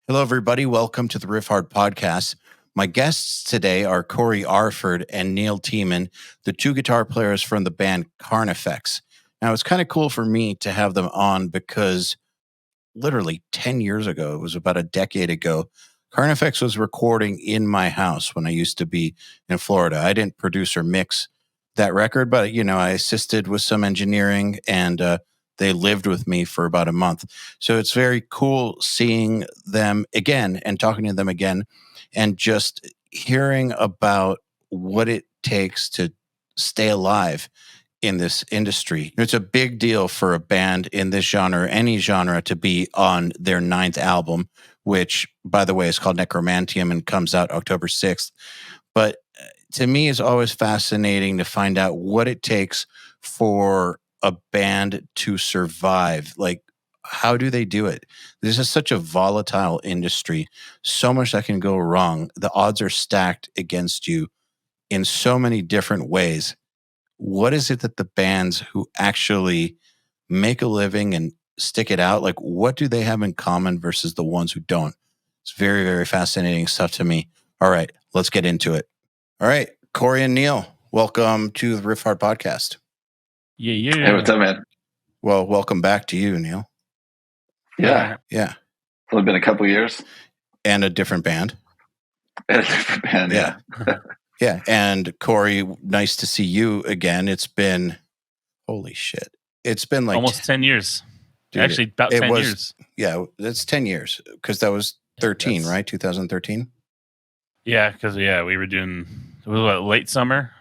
Hello, everybody. Welcome to the RIFFHARD podcast. My guests today are Cory Arford and Neal Teimann, the two guitar players from the band Carnifex. Now, it's kind of cool for me to have them on because literally 10 years ago, it was about a decade ago, Carnifex was recording in my house when I used to be in Florida. I didn't produce or mix that record, but, I assisted with some engineering and they lived with me for about a month. So it's very cool seeing them again and talking to them again and just hearing about what it takes to stay alive in this industry. It's a big deal for a band in this genre, any genre, to be on their 9th album, which, by the way, is called Necromanteum and comes out October 6th. But to me, it's always fascinating to find out what it takes for a band to survive. Like, how do they do it? This is such a volatile industry. So much that can go wrong. The odds are stacked against you in so many different ways. What is it that the bands who actually make a living and stick it out, like, what do they have in common versus the ones who don't? It's very, very fascinating stuff to me. All right, let's get into it. All right, Cory and Neal, welcome to the RIFFHARD podcast. Yeah. Hey, what's up, man? Well, welcome back to you, Neal. Yeah. Yeah. It's only been a couple years. And a different band. Yeah. Yeah. And Cory, nice to see you again. It's been, holy shit. It's been like almost 10 years. Dude, actually, about 10 years. Yeah, it's 10 years because that was 13, right? 2013? Yeah, because, we were doing, it was what, late summer?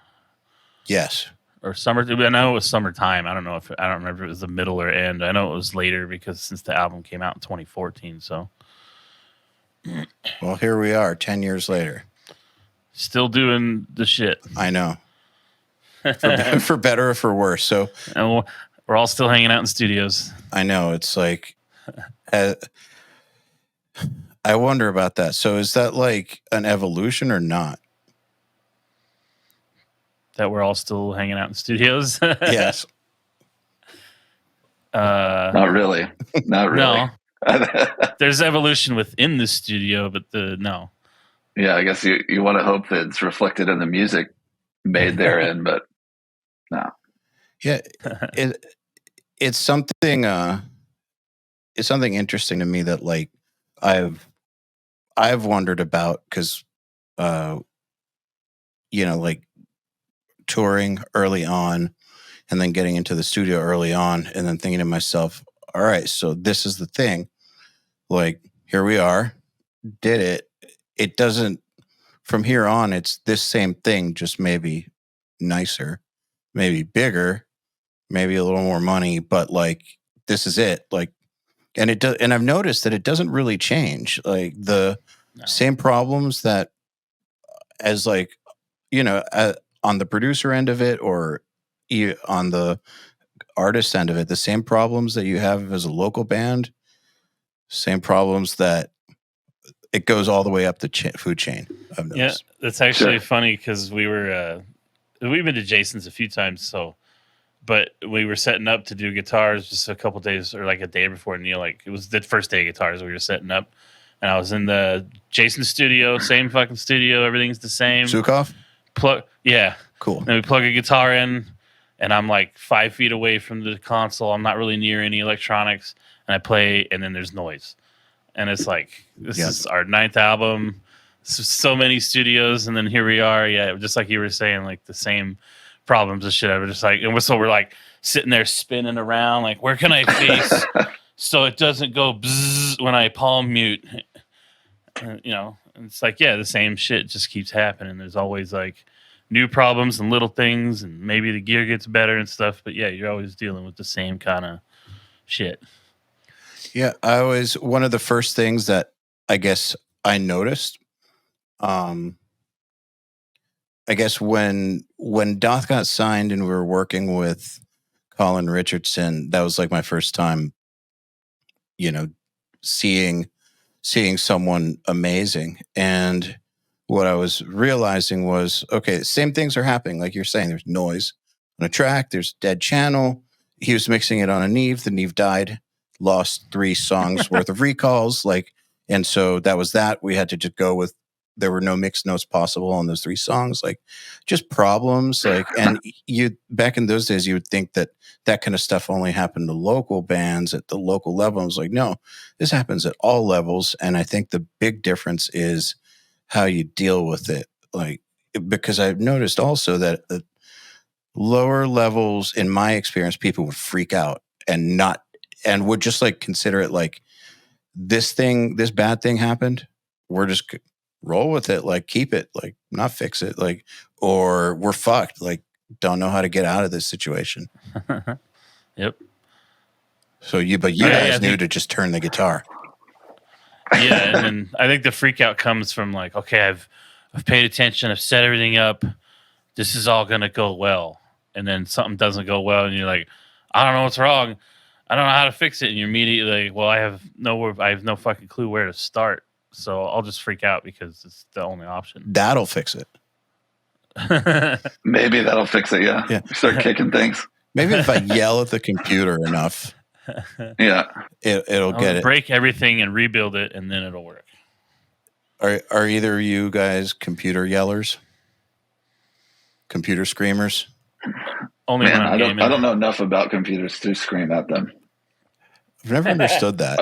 Yes. Or summer. I know it was summertime. I don't remember if it was the middle or end. I know it was later because since the album came out in 2014. So, well, here we are 10 years later. Still doing the shit. I know. For better or for worse. So, and we're all still hanging out in studios. I know. It's like, I wonder about that. So is that like an evolution or not? That we're all still hanging out in studios? Yes. Not really. No. There's evolution within the studio, but no. Yeah, I guess you want to hope that it's reflected in the music made therein, but no. Yeah, it's something. It's something interesting to me that like I've wondered about because, like touring early on, and then getting into the studio early on, and then thinking to myself, all right, so this is the thing. Like, here we are, did it. It doesn't, from here on, it's this same thing, just maybe nicer, maybe bigger, maybe a little more money, but like, this is it. Like, and it does, and I've noticed that it doesn't really change. Like same problems that as like, on the producer end of it or on the artist end of it, the same problems that you have as a local band, same problems that it goes all the way up the food chain. I've noticed. Yeah, that's actually funny because we've been to Jason's a few times. But we were setting up to do guitars just a couple days or like a day before Neal. Like it was the first day of guitars we were setting up, and I was in the Jason studio, same fucking studio. Everything's the same. Sukov? Yeah. Cool. And we plug a guitar in, and I'm like 5 feet away from the console. I'm not really near any electronics, and I play, and then there's noise. And it's like, this is our 9th album. So many studios, and then here we are. Yeah, just like you were saying, like the same problems and shit. I was just like, and so we're like sitting there spinning around, like, where can I face so it doesn't go bzzz when I palm mute? It's like, the same shit just keeps happening. There's always like new problems and little things, and maybe the gear gets better and stuff. But yeah, you're always dealing with the same kind of shit. Yeah, one of the first things that I guess I noticed, I guess when Doth got signed and we were working with Colin Richardson, that was like my first time, seeing someone amazing. And what I was realizing was, okay, same things are happening. Like you're saying, there's noise on a track, there's dead channel. He was mixing it on a Neve. The Neve died, lost 3 songs worth of recalls. Like And so that was that. We had to just go with, there were no mixed notes possible on those 3 songs, like just problems. Like, and you, back in those days, you would think that that kind of stuff only happened to local bands at the local level. I was like, no, this happens at all levels. And I think the big difference is how you deal with it. Like, because I've noticed also that at lower levels, in my experience, people would freak out and would just like consider it like, this bad thing happened. We're just roll with it, like keep it, like not fix it, like, or we're fucked, like don't know how to get out of this situation. Yep. So you guys knew to just turn the guitar. Yeah, and then I think the freak out comes from like, okay, I've paid attention, I've set everything up, this is all gonna go well, and then something doesn't go well, and you're like, I don't know what's wrong, I don't know how to fix it, and you're immediately like, well, I have no fucking clue where to start. So I'll just freak out because it's the only option. That'll fix it. Maybe that'll fix it. Yeah. Start kicking things. Maybe if I yell at the computer enough, it'll get it. Break everything and rebuild it, and then it'll work. Are either of you guys computer yellers? Computer screamers? Only when I'm gaming. I don't know enough about computers to scream at them. I've never understood that.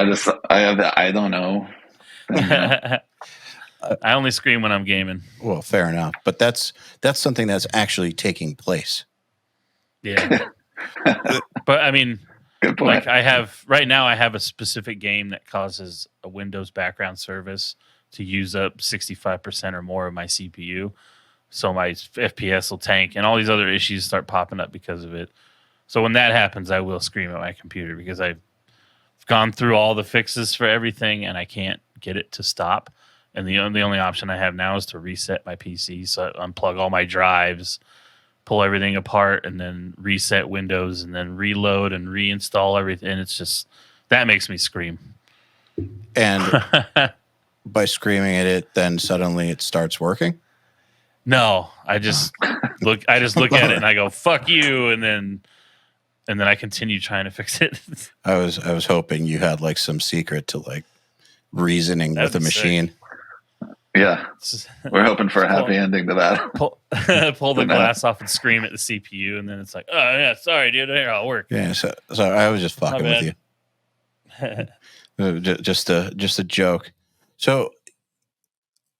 I have that I don't know. I only scream when I'm gaming. Well, fair enough, but that's something that's actually taking place. Yeah, but I mean, like I have a specific game that causes a Windows background service to use up 65% or more of my CPU, so my FPS will tank, and all these other issues start popping up because of it. So when that happens, I will scream at my computer because I've gone through all the fixes for everything, and I can't get it to stop. And the only option I have now is to reset my PC. So I unplug all my drives, pull everything apart, and then reset Windows, and then reload and reinstall everything. And it's just, that makes me scream. And by screaming at it, then suddenly it starts working? No, I just look at it and I go, fuck you, and then I continue trying to fix it. I was hoping you had like some secret to like reasoning with a machine. Sick. Yeah, we're hoping for a happy ending to that. Pull the glass off and scream at the CPU, and then it's like, oh yeah, sorry, dude, here I'll work. Yeah, so I was just fucking with you. just a joke. So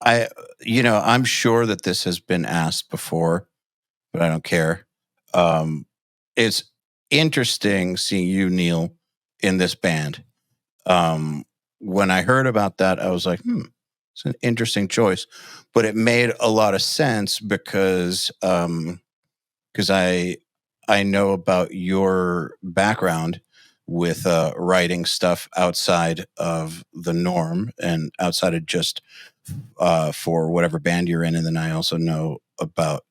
I'm sure that this has been asked before, but I don't care. It's interesting seeing you, Neal, in this band. When I heard about that, I was like, it's an interesting choice, but it made a lot of sense because I know about your background with writing stuff outside of the norm and outside of just for whatever band you're in. And then I also know about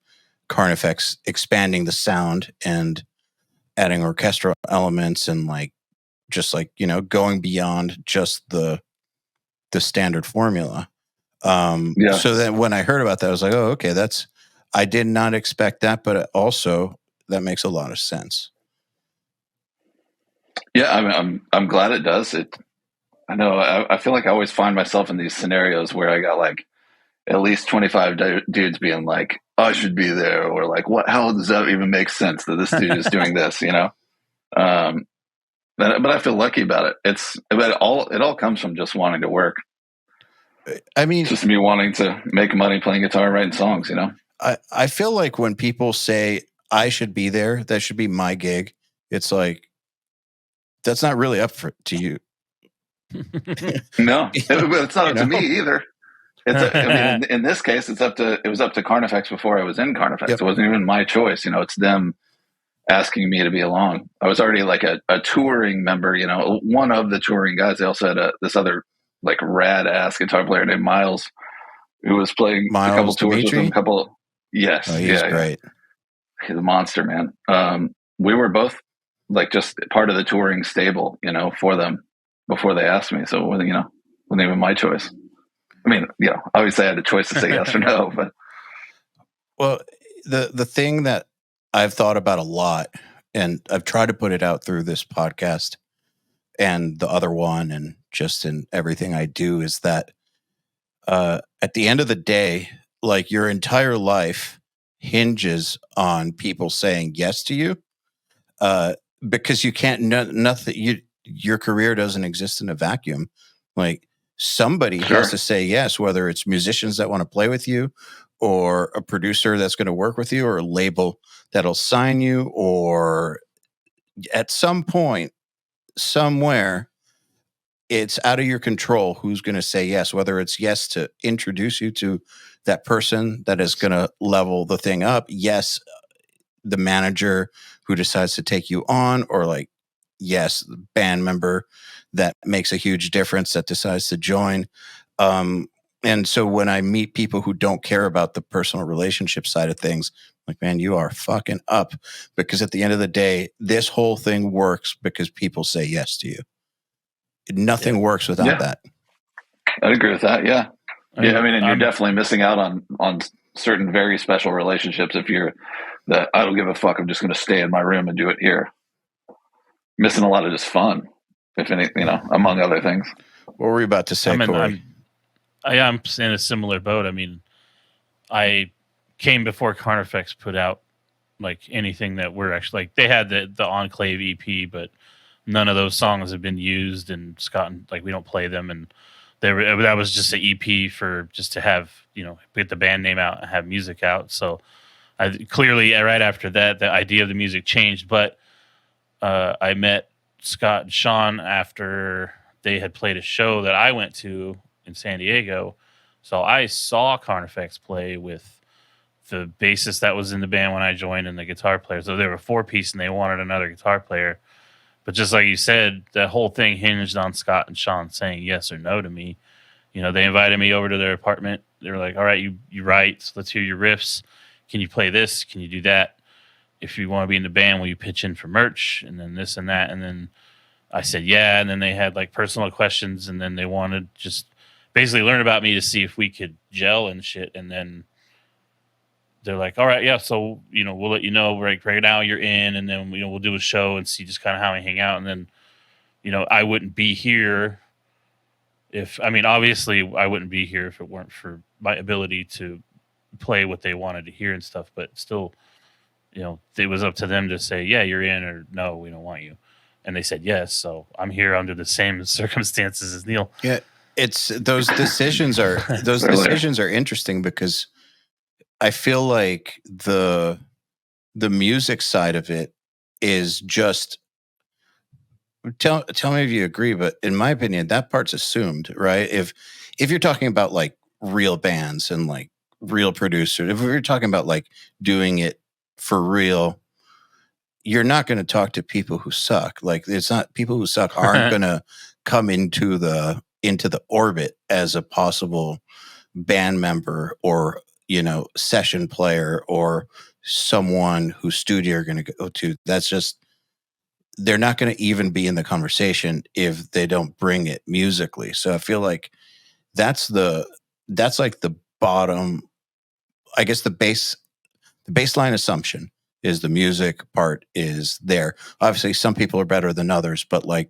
Carnifex expanding the sound and adding orchestral elements and going beyond just the standard formula. So then when I heard about that, I was like, oh, okay, I did not expect that, but also that makes a lot of sense. Yeah, I'm glad it does. I know I feel like I always find myself in these scenarios where I got like at least 25 dudes being like, I should be there, or like, what? How does that even make sense that this dude is doing this? But I feel lucky about it. It all comes from just wanting to work. I mean, it's just me wanting to make money playing guitar, writing songs. I feel like when people say I should be there, that should be my gig. It's like that's not really up to you. No, it's not up to me either. In this case, it was up to Carnifex before I was in Carnifex. Yep. It wasn't even my choice. It's them asking me to be along. I was already like a touring member. One of the touring guys. They also had this other like rad ass guitar player named Miles, who was playing a couple tours with him. Yes, he's great. Yeah. He's a monster, man. We were both like just part of the touring stable, for them before they asked me. So it wasn't even my choice. I mean, obviously I had a choice to say yes or no, but. Well, the thing that I've thought about a lot, and I've tried to put it out through this podcast and the other one and just in everything I do, is that at the end of the day, like your entire life hinges on people saying yes to you, because you can't nothing. Your career doesn't exist in a vacuum. Like somebody has to say yes, whether it's musicians that want to play with you, or a producer that's going to work with you, or a label that'll sign you, or at some point, somewhere, it's out of your control who's going to say yes, whether it's yes to introduce you to that person that is going to level the thing up, yes, the manager who decides to take you on, or like, yes, the band member that makes a huge difference that decides to join. And so when I meet people who don't care about the personal relationship side of things, like, man, you are fucking up, because at the end of the day, this whole thing works because people say yes to you. Nothing works without that. I'd agree with that. Yeah. Yeah. I mean, and you're definitely missing out on certain very special relationships if you're that I don't give a fuck, I'm just going to stay in my room and do it here. Missing a lot of just fun, if any, among other things. What were you about to say, Cory? I'm in a similar boat. I mean, I came before Carnifex put out like anything that we're actually like. They had the Enclave EP, but none of those songs have been used. And Scott, like, we don't play them, and that was just an EP for just to have get the band name out and have music out. So clearly, right after that, the idea of the music changed. But I met Scott and Sean after they had played a show that I went to in San Diego. So I saw Carnifex play with the bassist that was in the band when I joined and the guitar player. So they were a 4-piece and they wanted another guitar player. But just like you said, that whole thing hinged on Scott and Sean saying yes or no to me. They invited me over to their apartment. They were like, all right, you write, so let's hear your riffs. Can you play this? Can you do that? If you want to be in the band, will you pitch in for merch? And then this and that. And then I said, yeah. And then they had like personal questions. And then they wanted just basically learn about me to see if we could gel and shit. And then they're like, all right, yeah. So, we'll let you know right now you're in. And then, we'll do a show and see just kind of how we hang out. And then, I wouldn't be here obviously I wouldn't be here if it weren't for my ability to play what they wanted to hear and stuff, but still, it was up to them to say, yeah, you're in, or no, we don't want you. And they said yes. So I'm here under the same circumstances as Neal. Yeah. It's those decisions are interesting, because I feel like the music side of it is just, tell me if you agree, but in my opinion, that part's assumed, right? If you're talking about like real bands and like real producers, if we're talking about like doing it for real, you're not going to talk to people who suck. Like, it's not, people who suck aren't going to come into the orbit as a possible band member, or session player, or someone whose studio you're going to go to. That's just, they're not going to even be in the conversation if they don't bring it musically. So I feel like that's like the bottom, I guess the baseline assumption is the music part is there. Obviously some people are better than others, but like,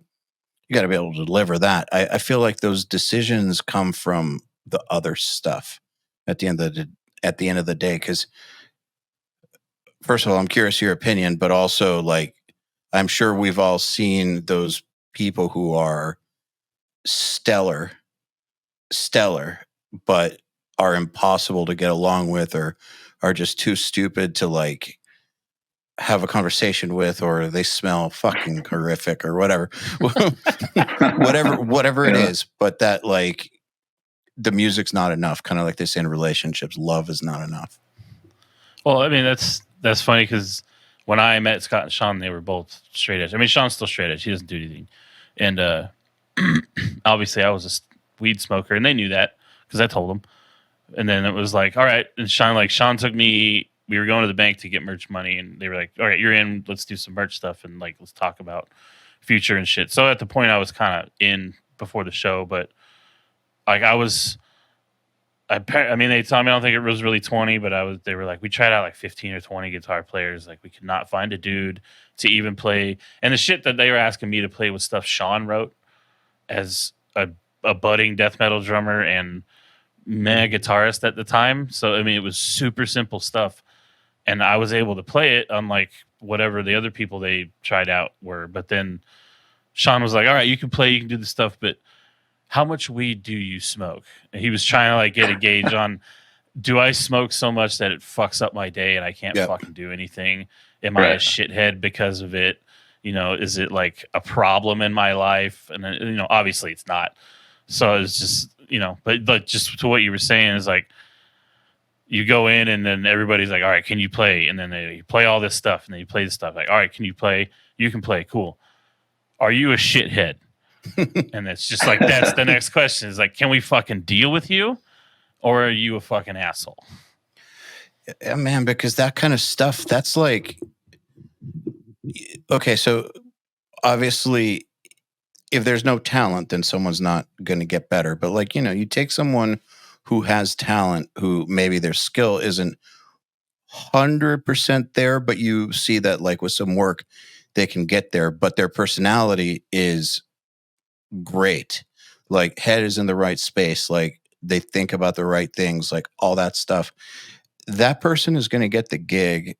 you got to be able to deliver that. I feel like those decisions come from the other stuff at the end of the day. Because first of all, I'm curious your opinion, but also like, I'm sure we've all seen those people who are stellar, but are impossible to get along with, or are just too stupid to like have a conversation with, or they smell fucking horrific, or whatever, whatever it is. But that, like, the music's not enough. Kind of like they say in relationships, love is not enough. Well, I mean, that's funny, because when I met Scott and Sean, they were both straight edge. I mean, Sean's still straight edge. He doesn't do anything. And obviously I was a weed smoker, and they knew that because I told them. And then it was like, all right. And Sean took me, we were going to the bank to get merch money, and they were like, all right, you're in, let's do some merch stuff. And like, let's talk about future and shit. So at the point I was kind of in before the show, but like I mean, they told me, I don't think it was really 20, but they were like, we tried out like 15 or 20 guitar players. Like, we could not find a dude to even play. And the shit that they were asking me to play was stuff Sean wrote as a budding death metal drummer and mega guitarist at the time. So I mean, it was super simple stuff, and I was able to play it unlike whatever the other people they tried out were. But then Sean was like, "All right, you can play, you can do the stuff, but how much weed do you smoke?" And he was trying to like get a gauge on, do I smoke so much that it fucks up my day and I can't fucking do anything? Am I a shithead because of it? You know, is it like a problem in my life? And you know, obviously it's not. So it's just, you know, but just to what you were saying is like, you go in and then everybody's like, all right, can you play? And then you play all this stuff and then you play this stuff. Like, all right, can you play? You can play. Cool. Are you a shithead? And it's just like, that's the next question is like, can we fucking deal with you? Or are you a fucking asshole? Yeah, man, because that kind of stuff, that's like, okay, so obviously, if there's no talent, then someone's not going to get better. But like, you know, you take someone who has talent, who maybe their skill isn't 100% there, but you see that like with some work, they can get there, but their personality is great. Like head is in the right space. Like they think about the right things, like all that stuff. That person is going to get the gig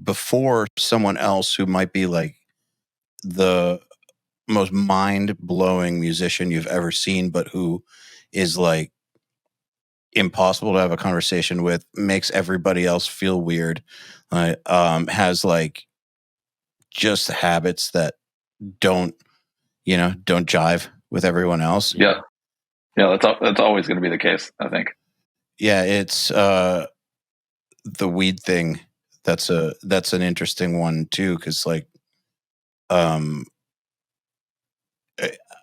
before someone else who might be like the most mind-blowing musician you've ever seen, but who is like impossible to have a conversation with, makes everybody else feel weird, has like just habits that don't jive with everyone else. Yeah. That's always going to be the case, I think. Yeah, it's the weed thing. That's an interesting one too, because like,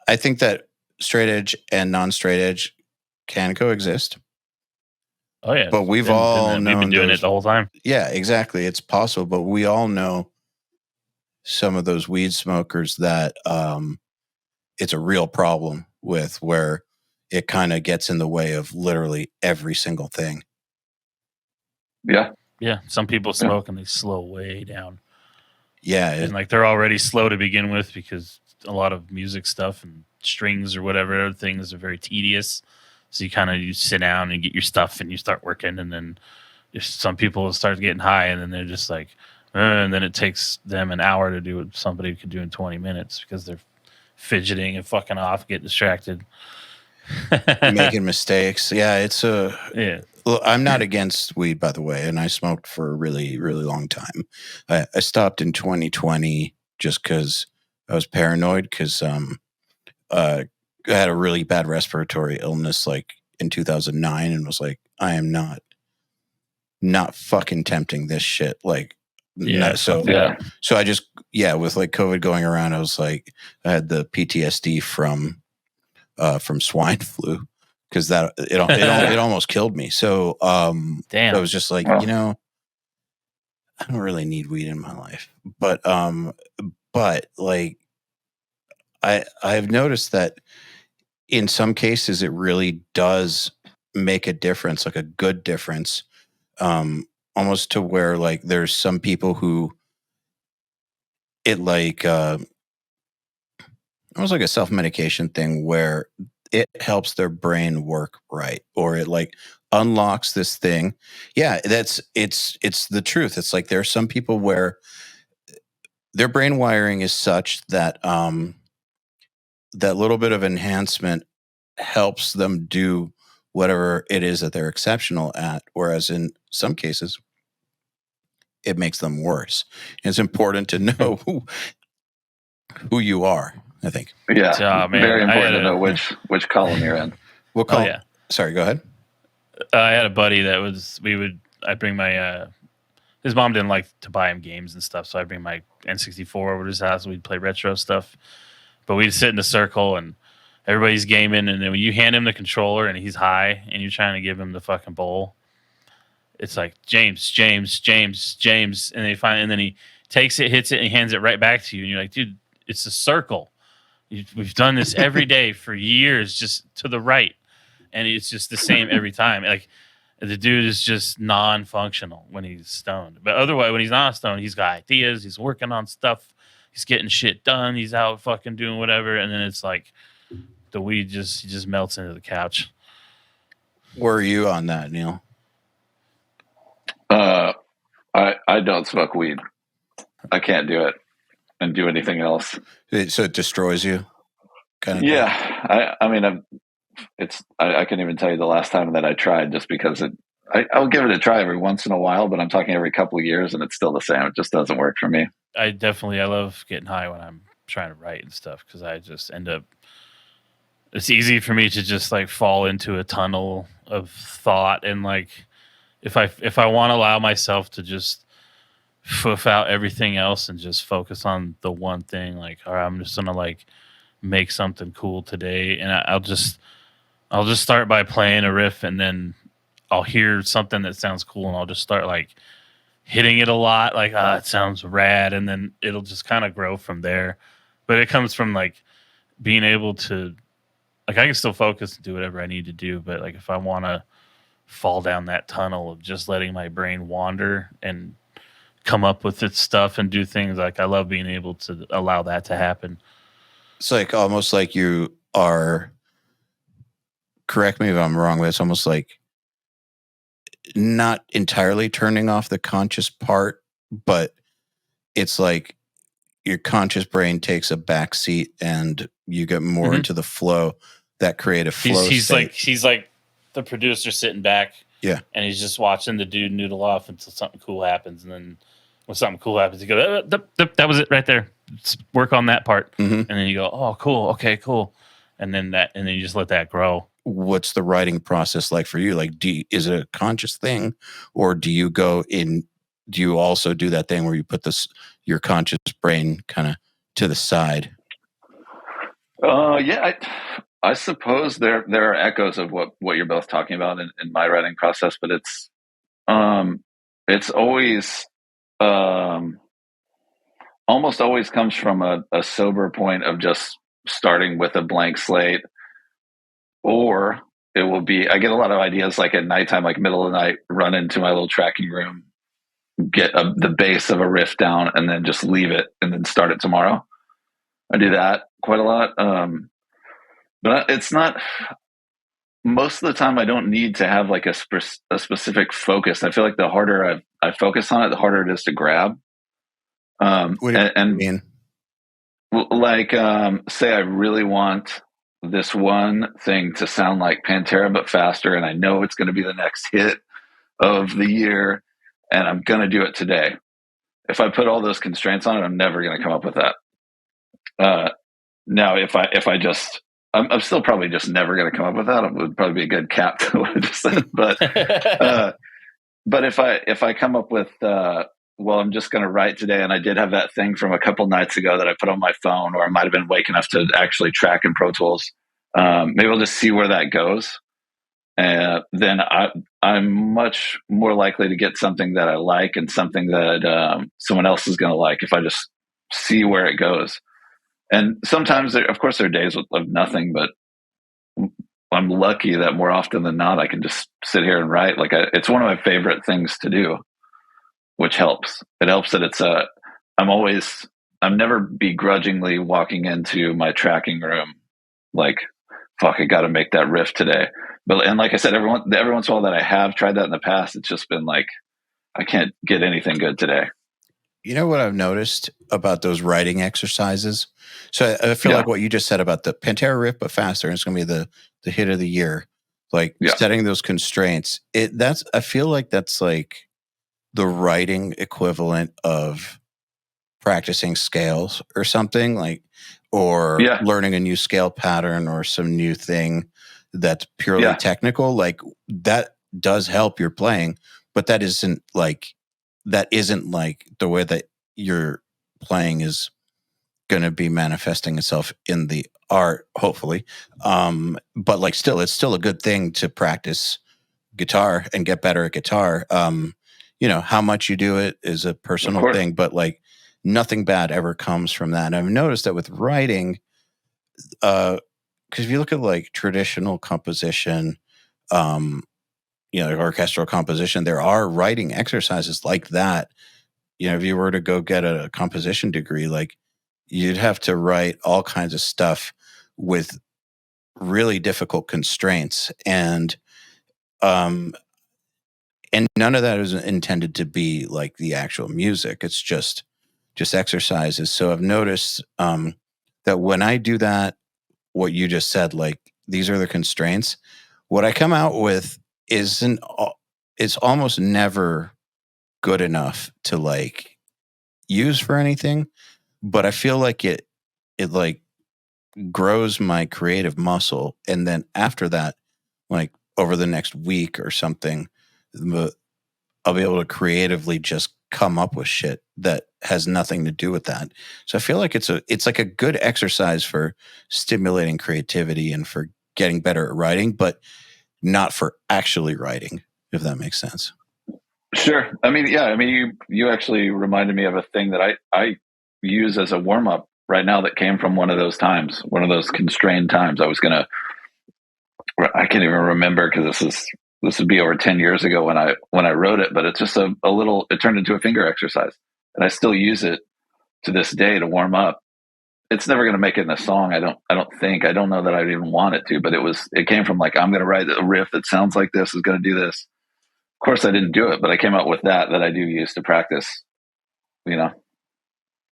I think that straight edge and non-straight edge can coexist. Oh yeah, but we've been doing it the whole time. Yeah, exactly. It's possible, but we all know some of those weed smokers that it's a real problem with, where it kind of gets in the way of literally every single thing. Yeah. Some people smoke and they slow way down. Yeah, and like they're already slow to begin with because a lot of music stuff and strings or whatever other things are very tedious. So you sit down and get your stuff and you start working, and then some people start getting high and then they're just like, and then it takes them an hour to do what somebody could do in 20 minutes because they're fidgeting and fucking off, get distracted, making mistakes. Yeah, it's Well, I'm not against weed, by the way, and I smoked for a really, really long time. I stopped in 2020 just because I was paranoid, because I had a really bad respiratory illness like in 2009, and was like, I am not fucking tempting this shit. Like, so I just, with like COVID going around, I was like, I had the PTSD from swine flu, because that it almost killed me. So damn, I was just like, I don't really need weed in my life, but like I've noticed that in some cases it really does make a difference, like a good difference, almost to where like there's some people who it like almost like a self-medication thing, where it helps their brain work right, or it like unlocks this thing. Yeah, it's the truth. It's like there are some people where their brain wiring is such that that little bit of enhancement helps them do whatever it is that they're exceptional at, whereas in some cases it makes them worse. And it's important to know who you are, I think. Yeah, very important to know which column you're in. What column? Oh, yeah. Sorry, go ahead. I had a buddy that was, I'd bring my, his mom didn't like to buy him games and stuff, so I'd bring my N64 over to his house and we'd play retro stuff. But we'd sit in a circle and everybody's gaming, and then when you hand him the controller and he's high and you're trying to give him the fucking bowl, it's like, James, and then he takes it, hits it, and he hands it right back to you, and you're like, dude, it's a circle. We've done this every day for years, just to the right, and it's just the same every time. Like, the dude is just non-functional when he's stoned, but otherwise, when he's not stoned, he's got ideas, he's working on stuff, he's getting shit done, he's out fucking doing whatever, and then it's like, the weed just melts into the couch. Where are you on that, Neal? I don't smoke weed. I can't do it and do anything else. So it destroys you? Kind of yeah. I mean, I can't even tell you the last time that I tried, just because I'll give it a try every once in a while, but I'm talking every couple of years and it's still the same. It just doesn't work for me. I love getting high when I'm trying to write and stuff, because I just end up, it's easy for me to just like fall into a tunnel of thought, and like if I want to allow myself to just foof out everything else and just focus on the one thing, like, all right, I'm just gonna like make something cool today, and I'll just start by playing a riff, and then I'll hear something that sounds cool, and I'll just start like hitting it a lot, like, it sounds rad, and then it'll just kind of grow from there. But it comes from like being able to, like, I can still focus and do whatever I need to do, but like if I want to fall down that tunnel of just letting my brain wander and come up with its stuff and do things, like, I love being able to allow that to happen. It's like almost like you are, correct me if I'm wrong, but it's almost like not entirely turning off the conscious part, but it's like your conscious brain takes a back seat and you get more into the flow, that creative flow. He's like the producer sitting back, yeah, and he's just watching the dude noodle off until something cool happens, and then when something cool happens, he goes, that was it right there. Let's work on that part, and then you go, oh, cool, okay, cool, and then you just let that grow. What's the writing process like for you? Like, is it a conscious thing, or do you also do that thing where you put your conscious brain kind of to the side? Yeah, I suppose there are echoes of what you're both talking about in my writing process, but it's always almost always comes from a sober point of just starting with a blank slate, or it will be, I get a lot of ideas like at nighttime, like middle of the night, run into my little tracking room, get the base of a riff down, and then just leave it and then start it tomorrow. I do that quite a lot. But it's not, most of the time I don't need to have like a specific focus. I feel like the harder I focus on it, the harder it is to grab. What do you mean? Like, say I really want this one thing to sound like Pantera, but faster. And I know it's going to be the next hit of the year, and I'm going to do it today. If I put all those constraints on it, I'm never going to come up with that. Now, if I just, I'm still probably just never going to come up with that. It would probably be a good cap to what I just said. But if I come up with, well, I'm just going to write today, and I did have that thing from a couple nights ago that I put on my phone, or I might have been awake enough to actually track in Pro Tools. Maybe I'll just see where that goes. Then I'm much more likely to get something that I like and something that someone else is going to like if I just see where it goes. And sometimes, of course, there are days of nothing, but I'm lucky that more often than not, I can just sit here and write. Like, it's one of my favorite things to do, which helps. It helps that I'm never begrudgingly walking into my tracking room like, fuck, I got to make that riff today. And like I said, every once in a while that I have tried that in the past, it's just been like, I can't get anything good today. You know what I've noticed about those writing exercises? So I feel like what you just said about the Pantera riff, but faster, and it's going to be the hit of the year. Like setting those constraints. I feel like that's like the writing equivalent of practicing scales or something, like, or learning a new scale pattern or some new thing that's purely technical. Like, that does help your playing, but that isn't like the way that your playing is going to be manifesting itself in the art, hopefully. But like, it's still a good thing to practice guitar and get better at guitar. How much you do it is a personal thing, but like, nothing bad ever comes from that. And I've noticed that with writing, because if you look at like traditional composition, orchestral composition, there are writing exercises like that. If you were to go get a composition degree, like, you'd have to write all kinds of stuff with really difficult constraints, and none of that is intended to be like the actual music. It's just exercises. So I've noticed that when I do that, what you just said, like these are the constraints, what I come out with isn't, it's almost never good enough to like use for anything, but I feel like it like grows my creative muscle. And then after that, like over the next week or something, I'll be able to creatively just come up with shit that has nothing to do with that. So I feel like it's like a good exercise for stimulating creativity and for getting better at writing, but not for actually writing, if that makes sense. Sure. I mean, yeah. I mean, you actually reminded me of a thing that I use as a warm up right now that came from one of those times, one of those constrained times. I can't even remember because this would be over 10 years ago when I wrote it, but it's just a little, it turned into a finger exercise, and I still use it to this day to warm up. It's never going to make it in a song. I don't know that I'd even want it to, but it came from like, I'm going to write a riff that sounds like this, is going to do this. Of course I didn't do it, but I came out with that I do use to practice, Yeah.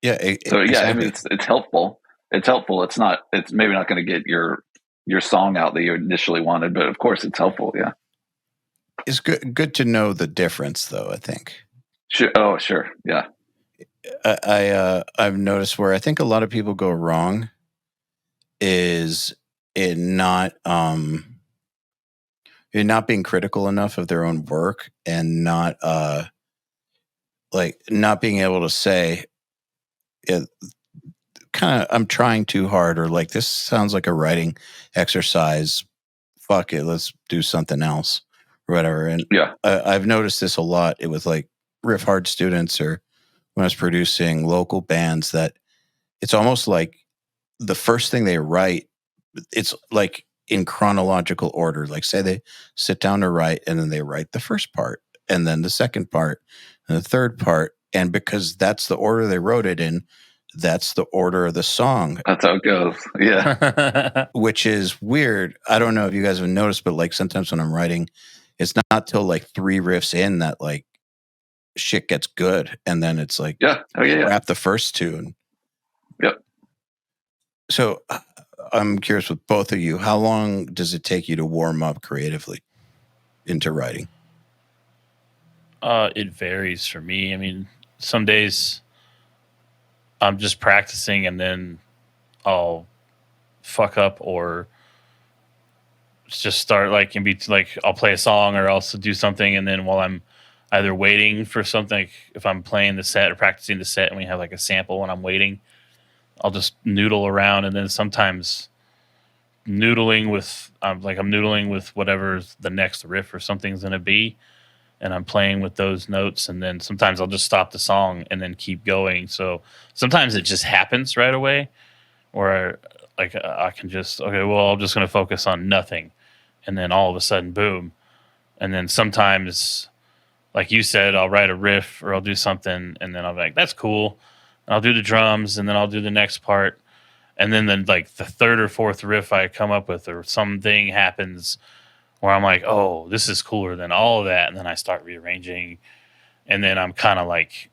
So yeah, exactly. I mean, it's helpful. It's helpful. It's maybe not going to get your song out that you initially wanted, but of course it's helpful. Yeah. It's good to know the difference, though, I think. Sure. Oh, sure. Yeah. I've noticed where I think a lot of people go wrong is in not being critical enough of their own work, and not not being able to say kind of, I'm trying too hard, or like this sounds like a writing exercise. Fuck it, let's do something else, or whatever. And yeah, I've noticed this a lot with like RIFFHARD students, or when I was producing local bands, that it's almost like the first thing they write, it's like in chronological order. Like say they sit down to write, and then they write the first part, and then the second part, and the third part. And because that's the order they wrote it in, that's the order of the song. That's how it goes. Yeah. Which is weird. I don't know if you guys have noticed, but like sometimes when I'm writing, it's not till like 3 riffs in that like shit gets good. And then it's like, yeah. Oh, yeah. Wrap the first two. And yep. So I'm curious with both of you, how long does it take you to warm up creatively into writing? It varies for me. I mean, some days I'm just practicing and then I'll fuck up or just start like I'll play a song or else do something, and then while I'm either waiting for something, like if I'm playing the set or practicing the set and we have like a sample when I'm waiting, I'll just noodle around, and then sometimes I'm noodling with whatever the next riff or something's going to be, and I'm playing with those notes, and then sometimes I'll just stop the song and then keep going. So sometimes it just happens right away, or like I can just, okay, well, I'm just going to focus on nothing, and then all of a sudden, boom. And then sometimes, like you said, I'll write a riff or I'll do something, and then I'll be like, that's cool. And I'll do the drums, and then I'll do the next part. And then like the third or fourth riff I come up with, or something happens where I'm like, oh, this is cooler than all of that. And then I start rearranging. And then I'm kind of like,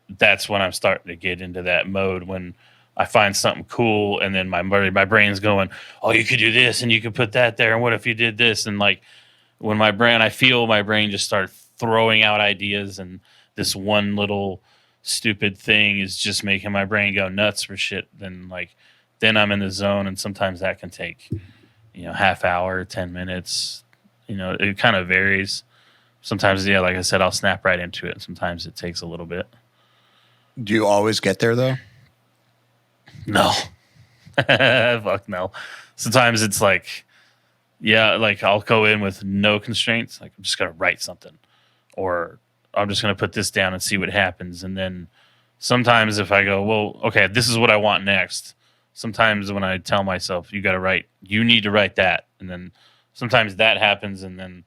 that's when I'm starting to get into that mode when I find something cool. And then my brain's going, oh, you could do this and you could put that there. And what if you did this? And like when I feel my brain just start throwing out ideas, and this one little stupid thing is just making my brain go nuts for shit, then I'm in the zone. And sometimes that can take, half hour, 10 minutes, it kind of varies. Sometimes, yeah, like I said, I'll snap right into it. Sometimes it takes a little bit. Do you always get there though? No. Fuck no. Sometimes it's like, yeah, like I'll go in with no constraints. Like I'm just going to write something, or I'm just going to put this down and see what happens. And then sometimes if I go, well, okay, this is what I want next. Sometimes when I tell myself, you need to write that. And then sometimes that happens. And then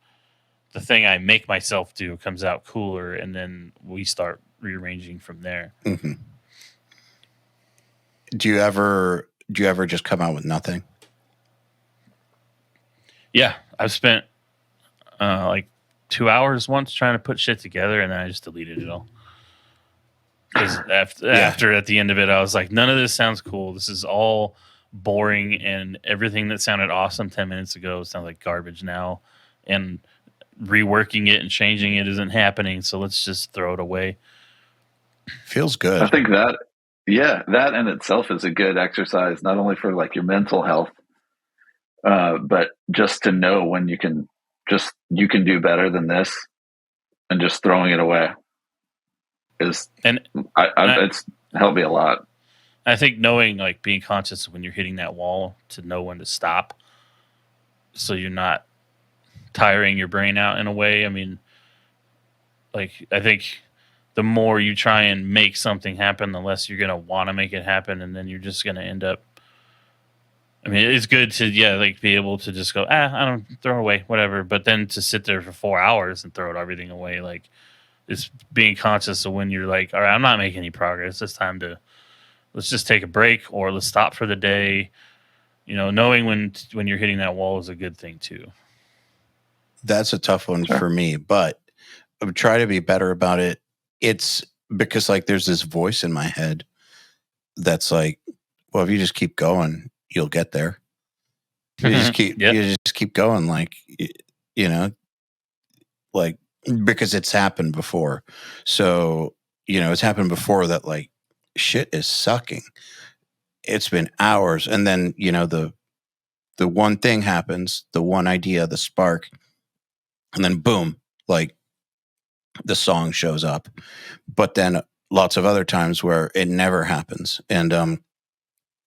the thing I make myself do comes out cooler. And then we start rearranging from there. Mm-hmm. Do you ever just come out with nothing? Yeah, I've spent like 2 hours once trying to put shit together, and then I just deleted it all. Because after at the end of it, I was like, none of this sounds cool. This is all boring, and everything that sounded awesome 10 minutes ago sounds like garbage now. And reworking it and changing it isn't happening, so let's just throw it away. Feels good. I think that in itself is a good exercise, not only for like your mental health, but just to know when you can do better than this, and just throwing it away is, it's helped me a lot. I think knowing, like, being conscious when you're hitting that wall to know when to stop, so you're not tiring your brain out in a way. I mean, like, I think the more you try and make something happen, the less you're going to want to make it happen. And then you're just going to end up, I mean, it's good to, like, be able to just go, I don't throw it away, whatever. But then to sit there for 4 hours and throw everything away, like, it's being conscious of when you're like, all right, I'm not making any progress. It's time to, let's just take a break, or let's stop for the day. You know, knowing when you're hitting that wall is a good thing too. That's a tough one for me, but I would try to be better about it. It's because, like, there's this voice in my head that's like, well, if you just keep going, you'll get there. You just keep going, like, you know, like, because it's happened before. So, you know, it's happened before that, like, shit is sucking. It's been hours, and then, you know, the one thing happens, the one idea, the spark, and then boom, like, the song shows up. But then lots of other times where it never happens, and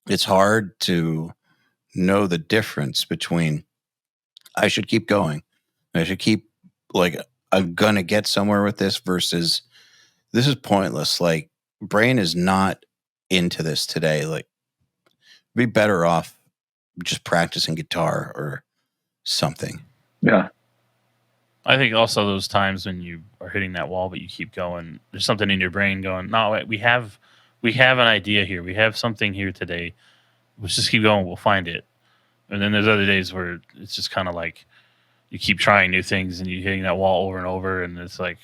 it's hard to know the difference between I should keep going, I should keep, like, I'm gonna get somewhere with this, versus this is pointless. Like, brain is not into this today. Like, be better off just practicing guitar or something. Yeah. I think also those times when you are hitting that wall, but you keep going, there's something in your brain going, no, wait, we have an idea here. We have something here today. Let's just keep going. We'll find it. And then there's other days where it's just kind of like you keep trying new things and you're hitting that wall over and over. And it's like,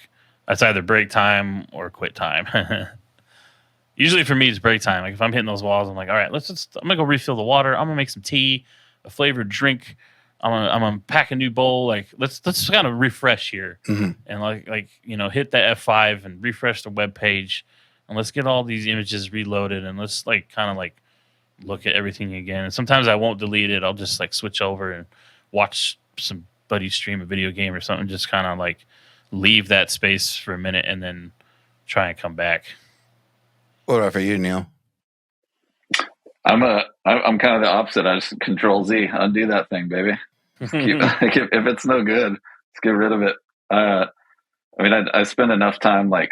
that's either break time or quit time. Usually for me, it's break time. Like, if I'm hitting those walls, I'm like, all right, I'm going to go refill the water. I'm going to make some tea, a flavored drink. I'm gonna pack a new bowl. Like, let's kind of refresh here, and like you know, hit the F5 and refresh the web page, and let's get all these images reloaded, and let's, like, kind of like look at everything again. And sometimes I won't delete it. I'll just, like, switch over and watch some buddy stream a video game or something. Just kind of like leave that space for a minute and then try and come back. What about for you, Neal? I'm kind of the opposite. I just Control Z, undo that thing, baby. If it's no good, let's get rid of it. I mean, I spend enough time, like,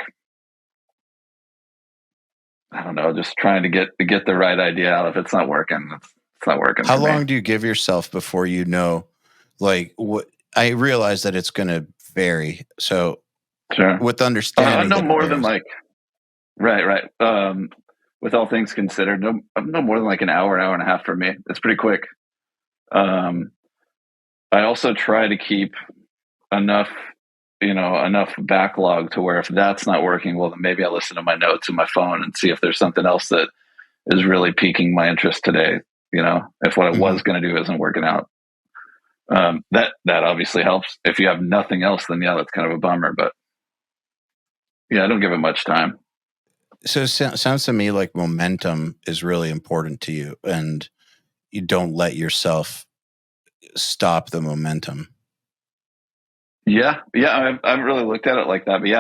I don't know, just trying to get the right idea out. If it's not working, it's not working. How long do you give yourself before you know? Like, what I realize that it's going to vary. So, sure, with understanding, no more than like, right. With all things considered, no more than like an hour and a half for me. It's pretty quick. I also try to keep enough backlog to where if that's not working, well, then maybe I listen to my notes in my phone and see if there's something else that is really piquing my interest today. You know, if what I was going to do isn't working out, that obviously helps. If you have nothing else, then that's kind of a bummer. But I don't give it much time. So it sounds to me like momentum is really important to you, and you don't let yourself stop the momentum. Yeah, I haven't really looked at it like that, but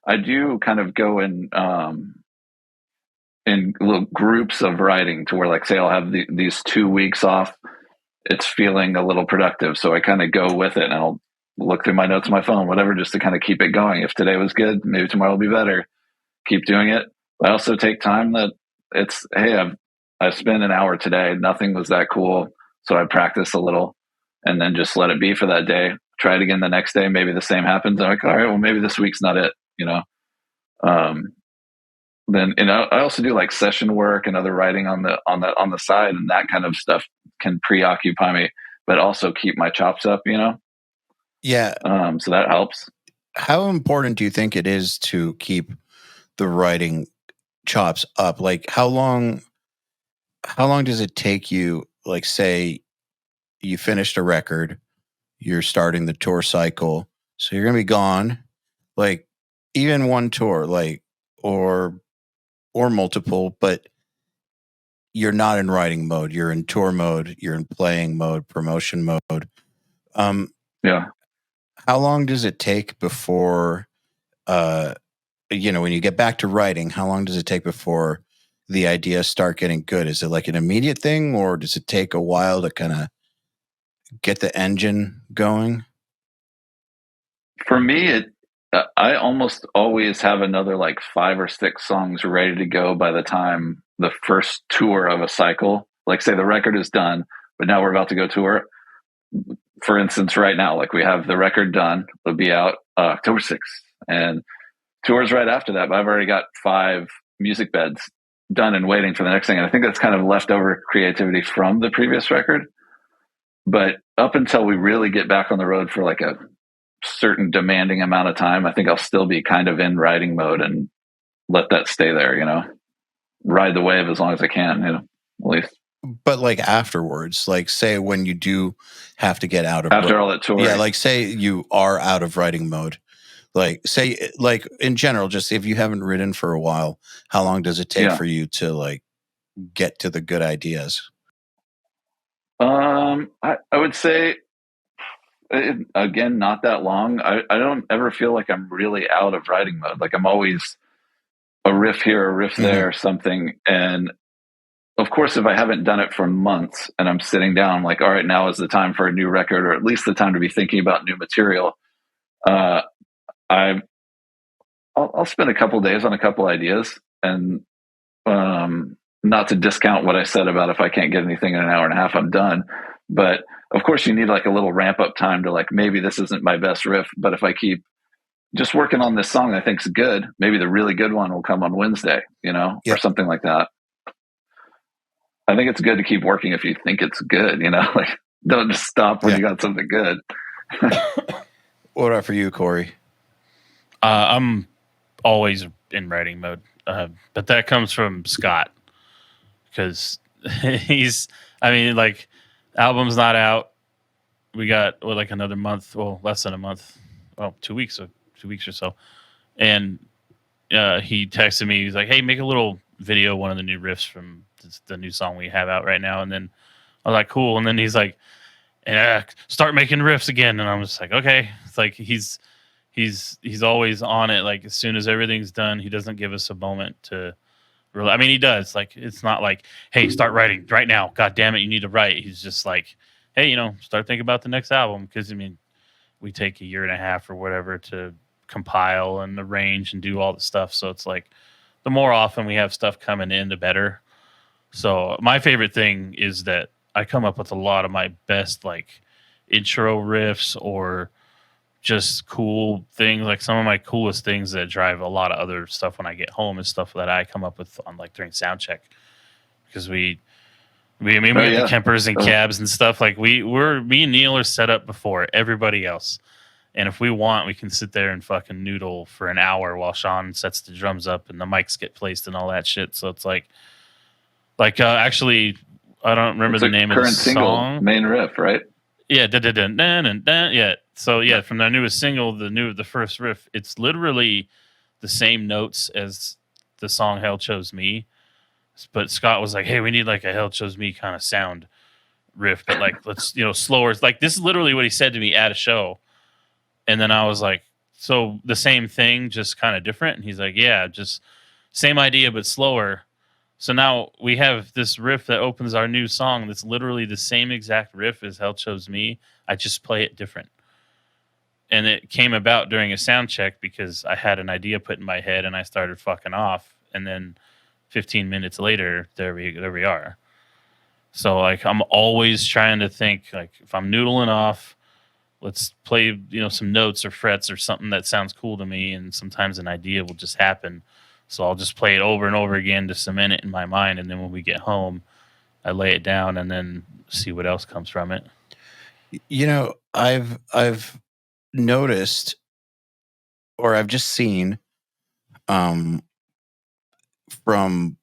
I do kind of go in little groups of writing to where, like, say I'll have these 2 weeks off. It's feeling a little productive, so I kind of go with it, and I'll look through my notes on my phone, whatever, just to kind of keep it going. If today was good, maybe tomorrow will be better. Keep doing it. But I also take time that it's, hey, I've spent an hour today. Nothing was that cool, so I practice a little, and then just let it be for that day. Try it again the next day. Maybe the same happens. I'm like, all right, well, maybe this week's not it, you know? Then, I also do like session work and other writing on the side, and that kind of stuff can preoccupy me. but also keep my chops up, you know? Yeah. So that helps. How important do you think it is to keep the writing chops up? Like how long does it take you, like say you finished a record, you're starting the tour cycle, so you're going to be gone, like even one tour, like or multiple, but you're not in writing mode, you're in tour mode, you're in playing mode, promotion mode. Yeah. How long does it take before when you get back to writing, how long does it take before the ideas start getting good? Is it like an immediate thing, or does it take a while to kind of get the engine going? For me, I almost always have another like 5 or 6 songs ready to go by the time the first tour of a cycle. Like say the record is done, but now we're about to go tour. For instance, right now, like we have the record done, it'll be out October 6th, and tours right after that. But I've already got 5 music beds done and waiting for the next thing. And I think that's kind of leftover creativity from the previous record. But up until we really get back on the road for like a certain demanding amount of time, I think I'll still be kind of in writing mode and let that stay there, you know, ride the wave as long as I can, you know, at least. But like afterwards, like say when you do have to get out of after all that tour, yeah, like say you are out of writing mode, like say like in general, just if you haven't written for a while, how long does it take for you to like get to the good ideas? I would say again, not that long. I don't ever feel like I'm really out of writing mode. Like I'm always a riff here, a riff there, something. And of course, if I haven't done it for months and I'm sitting down, I'm like, all right, now is the time for a new record, or at least the time to be thinking about new material. I'll spend a couple days on a couple ideas, and not to discount what I said about if I can't get anything in an hour and a half, I'm done. But of course, you need like a little ramp up time to like, maybe this isn't my best riff, but if I keep just working on this song I think's good, maybe the really good one will come on Wednesday, you know, or something like that. I think it's good to keep working if you think it's good, you know, like don't just stop when you got something good. What about for you, Cory? I'm always in writing mode, but that comes from Scott because like album's not out. We got like another month, well, less than a month, well, 2 weeks or so. And he texted me, he's like, hey, make a little video, one of the new riffs from the new song we have out right now. And then I was like, cool. And then he's like, start making riffs again. And I'm just like, okay. It's like he's always on it. Like as soon as everything's done, he doesn't give us a moment to really. I mean, he does. Like it's not like, hey, start writing right now. God damn it, you need to write. He's just like, hey, you know, start thinking about the next album. Because I mean, we take a year and a half or whatever to compile and arrange and do all the stuff. So it's like the more often we have stuff coming in, the better. So my favorite thing is that I come up with a lot of my best like intro riffs or just cool things. Like some of my coolest things that drive a lot of other stuff when I get home is stuff that I come up with on like during sound check, because we have the Kempers and cabs and stuff. Like me and Neal are set up before everybody else. And if we want, we can sit there and fucking noodle for an hour while Sean sets the drums up and the mics get placed and all that shit. So it's like actually, I don't remember the name of the song. Main riff, right? Yeah, yeah. So yeah, from the newest single, the first riff, it's literally the same notes as the song "Hell Chose Me," but Scott was like, "Hey, we need like a Hell Chose Me kind of sound riff, but like let's slower." Like this is literally what he said to me at a show, and then I was like, "So the same thing, just kind of different?" And he's like, "Yeah, just same idea but slower." So now we have this riff that opens our new song that's literally the same exact riff as Hell Chose Me. I just play it different. And it came about during a sound check because I had an idea put in my head and I started fucking off. And then 15 minutes later, there we are. So like I'm always trying to think like if I'm noodling off, let's play some notes or frets or something that sounds cool to me. And sometimes an idea will just happen. So I'll just play it over and over again to cement it in my mind. And then when we get home, I lay it down and then see what else comes from it. You know, I've noticed, or I've just seen, um, from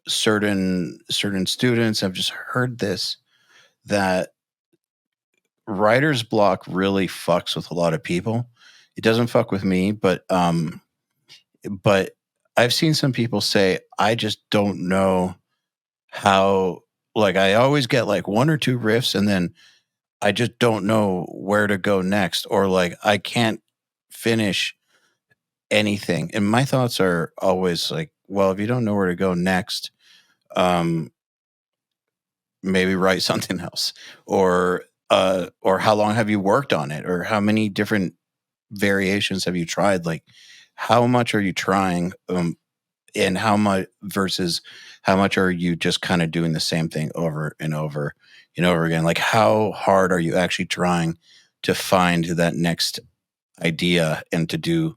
certain students, I've just heard this, that writer's block really fucks with a lot of people. It doesn't fuck with me, but I've seen some people say, I just don't know how, like, I always get like one or two riffs and then I just don't know where to go next, or like I can't finish anything. And my thoughts are always like, well, if you don't know where to go next, um, maybe write something else, or how long have you worked on it, or how many different variations have you tried? Like, how much are you trying, and how much versus how much are you just kind of doing the same thing over and over and over again? Like, how hard are you actually trying to find that next idea and to do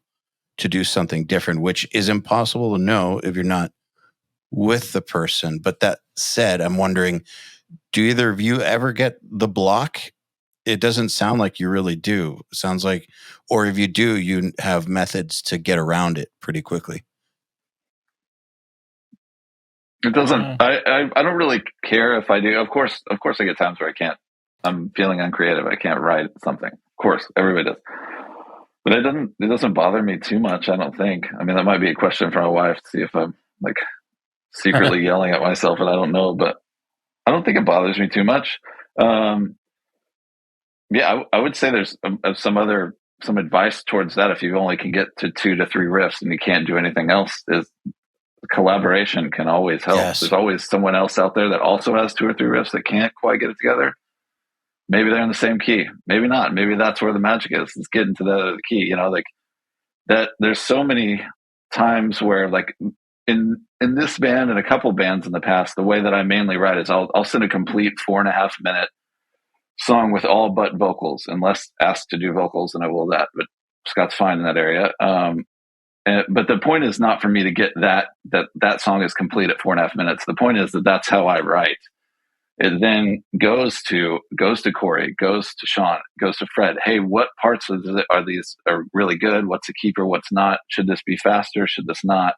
something different, which is impossible to know if you're not with the person. But that said, I'm wondering, do either of you ever get the block? It doesn't sound like you really do. It sounds like, or if you do, you have methods to get around it pretty quickly. It doesn't. I don't really care if I do. Of course, I get times where I can't. I'm feeling uncreative. I can't write something. Of course, everybody does. But it doesn't bother me too much. I don't think. I mean, that might be a question for my wife to see if I'm like secretly yelling at myself, and I don't know. But I don't think it bothers me too much. Yeah, I would say there's some advice towards that. If you only can get to 2 to 3 riffs and you can't do anything else, is collaboration can always help. Yes. There's always someone else out there that also has 2 or 3 riffs that can't quite get it together. Maybe they're in the same key. Maybe not. Maybe that's where the magic is. It's getting to the key. You know, like that. There's so many times where, like in this band and a couple bands in the past, the way that I mainly write is I'll send a complete 4.5 minute song with all but vocals, unless asked to do vocals, and I will that. But Scott's fine in that area. But the point is not for me to get that song is complete at 4.5 minutes. The point is that that's how I write. It then goes to Cory, goes to Sean, goes to Fred. Hey, what parts of it are really good? What's a keeper? What's not? Should this be faster? Should this not?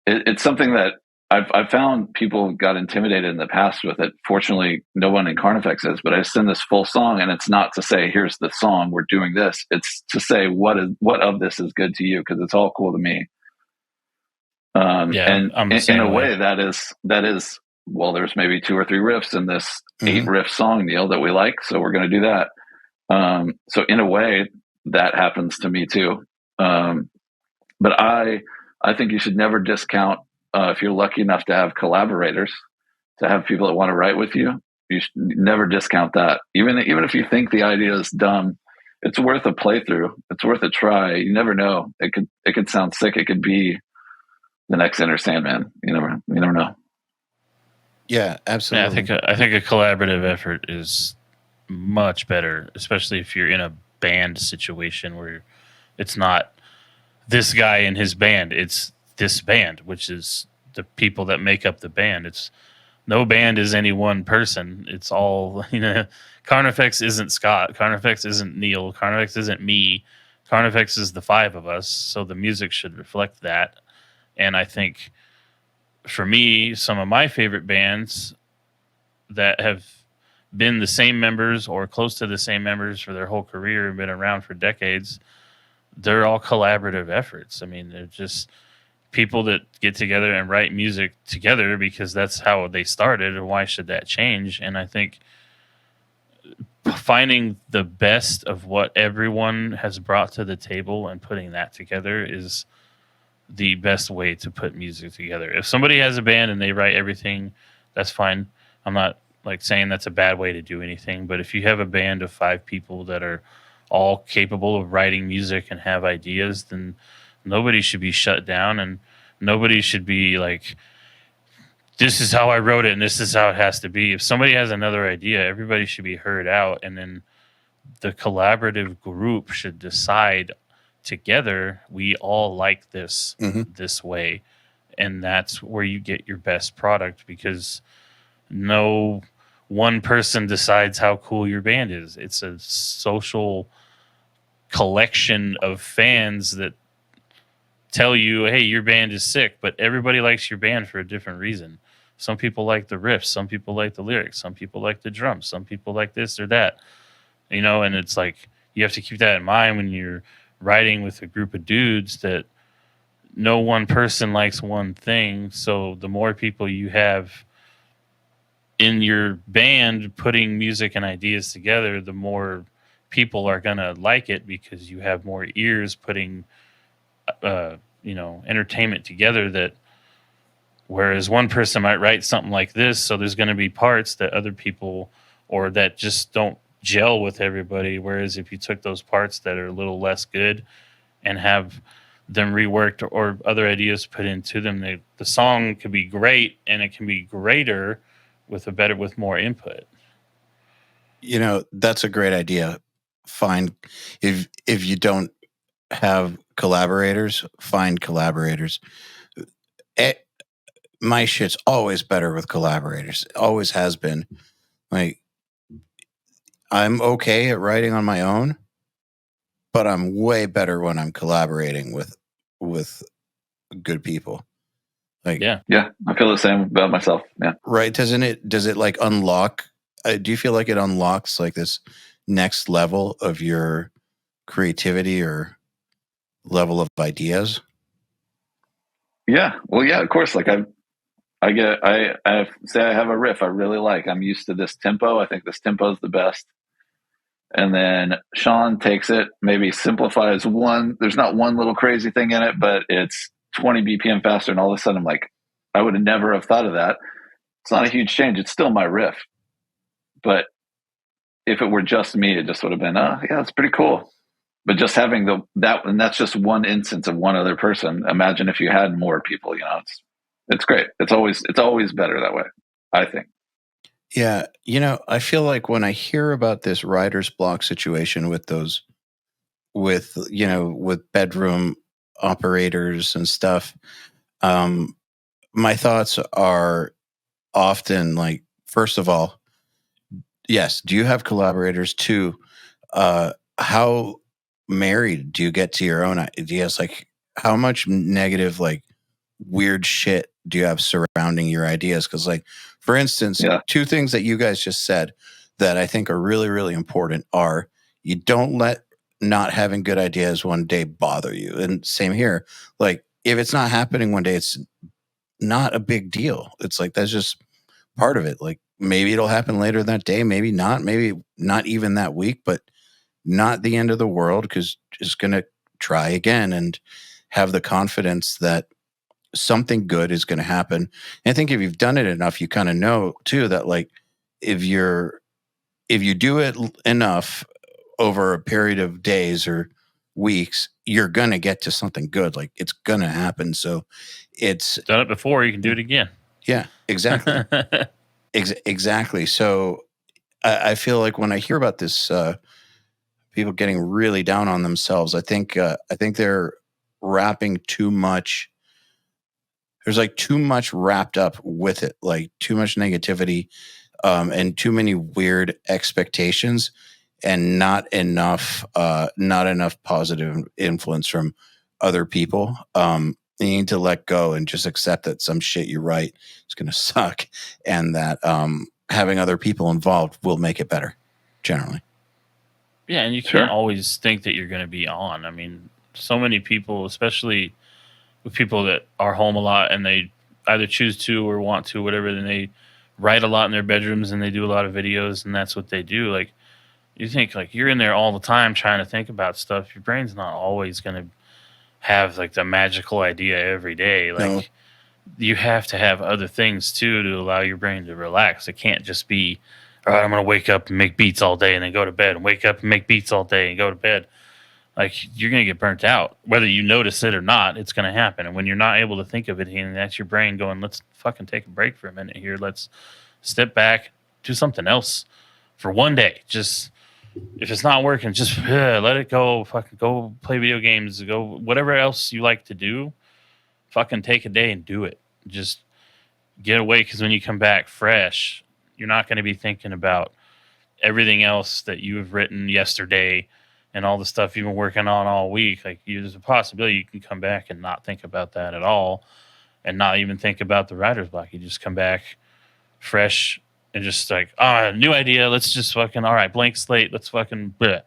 It's something that I've found people got intimidated in the past with it. Fortunately, no one in Carnifex is, but I send this full song, and it's not to say, here's the song, we're doing this. It's to say, what of this is good to you? Because it's all cool to me. And in a way that is, well, there's maybe 2 or 3 riffs in this 8 riff song, Neal, that we like. So we're going to do that. So in a way that happens to me too. But I think you should never discount, if you're lucky enough to have collaborators, to have people that want to write with you. You should never discount that. Even if you think the idea is dumb, it's worth a playthrough. It's worth a try. You never know. It could sound sick. It could be the next Enter Sandman. You never know. Yeah, absolutely. Yeah, I think a collaborative effort is much better, especially if you're in a band situation where it's not this guy and his band, it's this band, which is the people that make up the band. It's no band is any one person. It's all, Carnifex isn't Scott. Carnifex isn't Neal. Carnifex isn't me. Carnifex is the 5 of us. So the music should reflect that. And I think for me, some of my favorite bands that have been the same members or close to the same members for their whole career and been around for decades, they're all collaborative efforts. I mean, they're just people that get together and write music together because that's how they started, and why should that change? And I think finding the best of what everyone has brought to the table and putting that together is the best way to put music together. If somebody has a band and they write everything, that's fine. I'm not like saying that's a bad way to do anything, but if you have a band of 5 people that are all capable of writing music and have ideas, then nobody should be shut down, and nobody should be like, this is how I wrote it and this is how it has to be. If somebody has another idea, everybody should be heard out, and then the collaborative group should decide together, we all like this this way, and that's where you get your best product, because no one person decides how cool your band is. It's a social collection of fans that tell you, hey, your band is sick, but everybody likes your band for a different reason. Some people like the riffs, some people like the lyrics, some people like the drums, some people like this or that, and it's like you have to keep that in mind when you're writing with a group of dudes, that no one person likes one thing. So the more people you have in your band putting music and ideas together, the more people are going to like it, because you have more ears putting entertainment together. That whereas one person might write something like this, so there's going to be parts that other people, or that just don't gel with everybody. Whereas if you took those parts that are a little less good and have them reworked, or other ideas put into them, the song could be great, and it can be greater with more input. That's a great idea. Find, if you don't have collaborators, find collaborators. My shit's always better with collaborators. It always has been. Like, I'm okay at writing on my own, but I'm way better when I'm collaborating with good people. Like, yeah, I feel the same about myself. Yeah, right. Does it like unlock? Do you feel like it unlocks like this next level of your creativity or level of ideas? Yeah. Well, yeah, of course. Like I say I have a riff I really like. I'm used to this tempo. I think this tempo is the best. And then Sean takes it, maybe simplifies there's not one little crazy thing in it, but it's 20 BPM faster. And all of a sudden I'm like, I would have never have thought of that. It's not a huge change. It's still my riff. But if it were just me, it just would have been, yeah, it's pretty cool. But just having and that's just one instance of one other person. Imagine if you had more people, it's great. It's always better that way, I think. Yeah. I feel like when I hear about this writer's block situation with bedroom operators and stuff, my thoughts are often like, first of all, yes, do you have collaborators? Two, how married do you get to your own ideas? Like, how much negative, like, weird shit do you have surrounding your ideas? Because, like, for instance, two things that you guys just said that I think are really, really important are, you don't let not having good ideas one day bother you. And same here. Like, if it's not happening one day, it's not a big deal. It's like, that's just part of it. Like, maybe it'll happen later that day, maybe not even that week, but not the end of the world, because just going to try again and have the confidence that something good is going to happen. And I think if you've done it enough, you kind of know too that, like, if you do it enough over a period of days or weeks, you're going to get to something good. Like, it's going to happen. So it's done it before, you can do it again. Yeah, exactly. Exactly. So I feel like when I hear about this, people getting really down on themselves, I think they're wrapping too much. There's like too much wrapped up with it, like too much negativity, and too many weird expectations, and not enough positive influence from other people. You need to let go and just accept that some shit you write is going to suck, and that having other people involved will make it better, generally. Yeah, and you can't always think that you're going to be on. I mean, so many people, especially with people that are home a lot and they either choose to or want to, whatever, then they write a lot in their bedrooms and they do a lot of videos, and that's what they do. Like, you think, like, you're in there all the time trying to think about stuff. Your brain's not always going to have, like, the magical idea every day. Like, you have to have other things too to allow your brain to relax. It can't just be, all right, I'm going to wake up and make beats all day and then go to bed, and wake up and make beats all day and go to bed. Like, you're going to get burnt out. Whether you notice it or not, it's going to happen. And when you're not able to think of it, and that's your brain going, let's fucking take a break for a minute here. Let's step back, do something else for one day. Just, if it's not working, just let it go. Fucking go play video games. Go whatever else you like to do. Fucking take a day and do it. Just get away, because when you come back fresh, You're not going to be thinking about everything else that you have written yesterday and all the stuff you've been working on all week. Like, there's a possibility you can come back and not think about that at all, and not even think about the writer's block. You just come back fresh and just like, new idea. Let's just fucking, all right, blank slate. Let's fucking, bleh.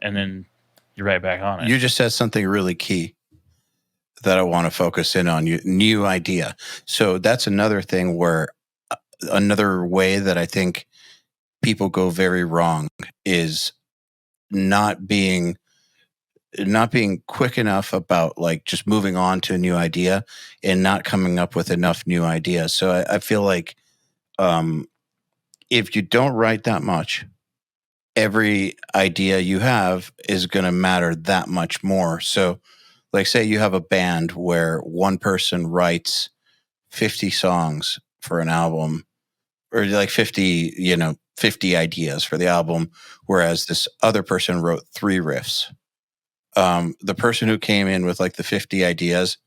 And then you're right back on it. You just said something really key that I want to focus in on. New idea. So that's another thing where another way that I think people go very wrong is not being quick enough about like just moving on to a new idea and not coming up with enough new ideas. So I feel like if you don't write that much, every idea you have is going to matter that much more. So like, say you have a band where one person writes 50 songs for an album, or like 50 ideas for the album, whereas this other person wrote 3 riffs. The person who came in with like the 50 ideas,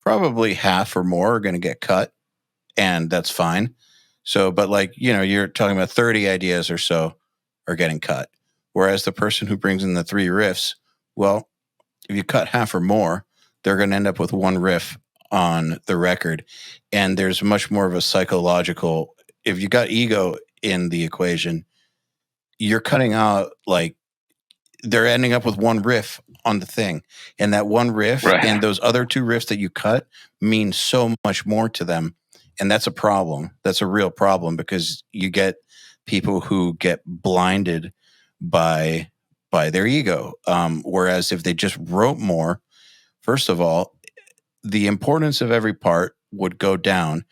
probably half or more are going to get cut, and that's fine. So, but like, you're talking about 30 ideas or so are getting cut. Whereas the person who brings in the 3 riffs, well, if you cut half or more, they're going to end up with 1 riff on the record. And there's much more of a psychological, if you got ego in the equation, you're cutting out, like, they're ending up with 1 riff on the thing. And that 1 riff and those other 2 riffs that you cut mean so much more to them. And that's a problem. That's a real problem, because you get people who get blinded by their ego. Whereas if they just wrote more, first of all, the importance of every part would go down,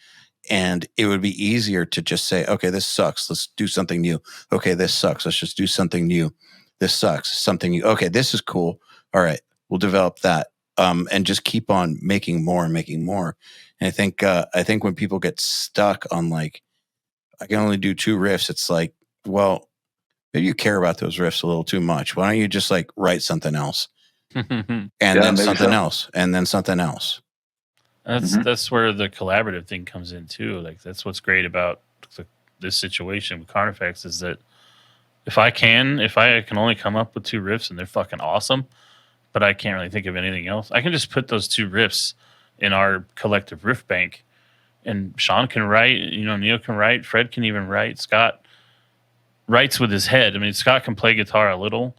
and it would be easier to just say, okay, this sucks. Let's do something new. Okay, this sucks. Let's just do something new. This sucks. Something new. Okay, this is cool. All right, we'll develop that. And just keep on making more and making more. And I think when people get stuck on like, I can only do 2 riffs, it's like, well, maybe you care about those riffs a little too much. Why don't you just like write something else, and then something else, and then something else? That's where the collaborative thing comes in too. Like, that's what's great about this situation with Carnifex, is that if I can only come up with 2 riffs and they're fucking awesome, but I can't really think of anything else, I can just put those 2 riffs in our collective riff bank, and Sean can write, Neal can write, Fred can even write, Scott writes with his head. I mean, Scott can play guitar a little,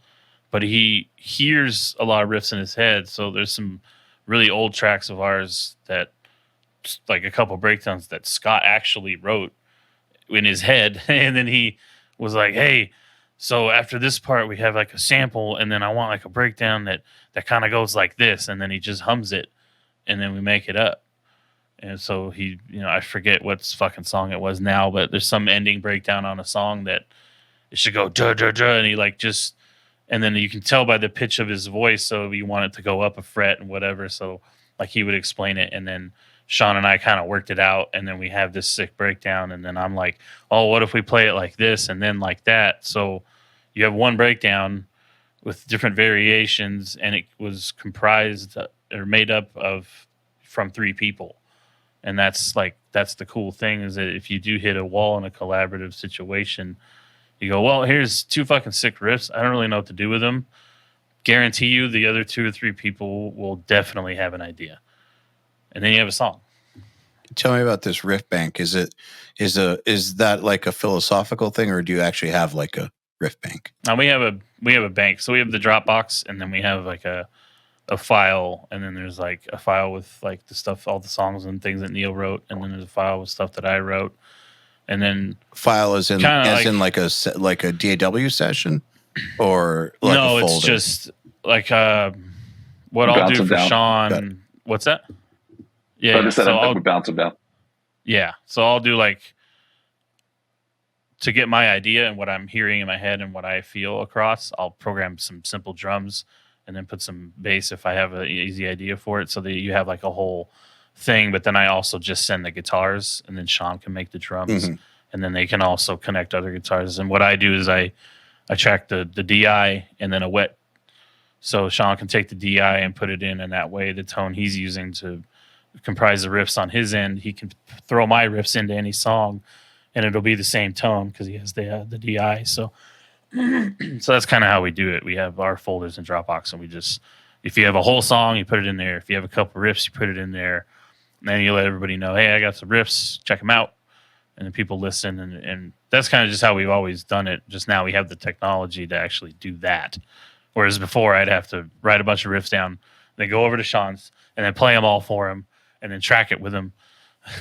but he hears a lot of riffs in his head. So there's some really old tracks of ours that, like a couple breakdowns that Scott actually wrote in his head. And then he was like, hey, so after this part, we have like a sample, and then I want like a breakdown that kind of goes like this. And then he just hums it, and then we make it up. And so he, I forget what fucking song it was now, but there's some ending breakdown on a song that it should go duh, duh, duh, and he like just, and then you can tell by the pitch of his voice, so you want it to go up a fret and whatever. So like he would explain it, and then Sean and I kind of worked it out, and then we have this sick breakdown, and then I'm like, oh, what if we play it like this and then like that? So you have one breakdown with different variations, and it was comprised or made up of from 3 people. And that's the cool thing, is that if you do hit a wall in a collaborative situation, you go, well, here's 2 fucking sick riffs. I don't really know what to do with them. Guarantee you the other 2 or 3 people will definitely have an idea. And then you have a song. Tell me about this riff bank. Is that like a philosophical thing, or do you actually have like a riff bank? Now we have a bank. So we have the Dropbox, and then we have like a file, and then there's like a file with like the stuff, all the songs and things that Neal wrote, and then there's a file with stuff that I wrote. And then file is in like a DAW session, or like no, a folder? It's just like what I'll do for Sean. What's that? Yeah, so I'll bounce them down. Yeah, so I'll do like, to get my idea and what I'm hearing in my head and what I feel across, I'll program some simple drums and then put some bass if I have an easy idea for it, so that you have like a whole thing. But then I also just send the guitars, and then Sean can make the drums, and then they can also connect other guitars. And what I do is I track the DI and then a wet, so Sean can take the DI and put it in, and that way the tone he's using to comprise the riffs on his end, he can throw my riffs into any song, and it'll be the same tone because he has the DI. So that's kind of how we do it. We have our folders in Dropbox, and we just, if you have a whole song, you put it in there. If you have a couple riffs, you put it in there. And then you let everybody know, hey, I got some riffs, check them out. And then people listen. And that's kind of just how we've always done it. Just now we have the technology to actually do that. Whereas before I'd have to write a bunch of riffs down, then go over to Sean's and then play them all for him and then track it with him.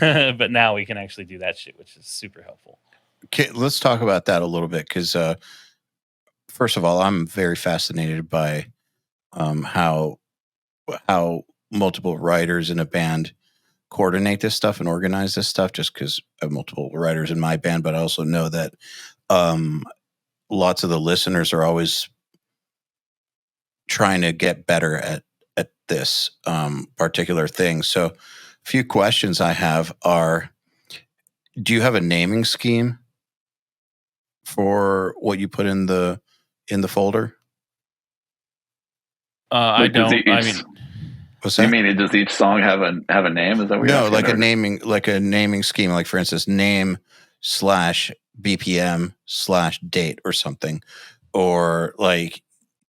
But now we can actually do that shit, which is super helpful. Okay, let's talk about that a little bit because first of all, I'm very fascinated by how multiple writers in a band coordinate this stuff and organize this stuff, just because I have multiple writers in my band, but I also know that lots of the listeners are always trying to get better at this particular thing. So a few questions I have are, do you have a naming scheme for what you put in the folder? I don't. I mean, what's that? You mean, does each song have a name? Is that what no, like a naming scheme, like for instance, name /BPM /date or something, or like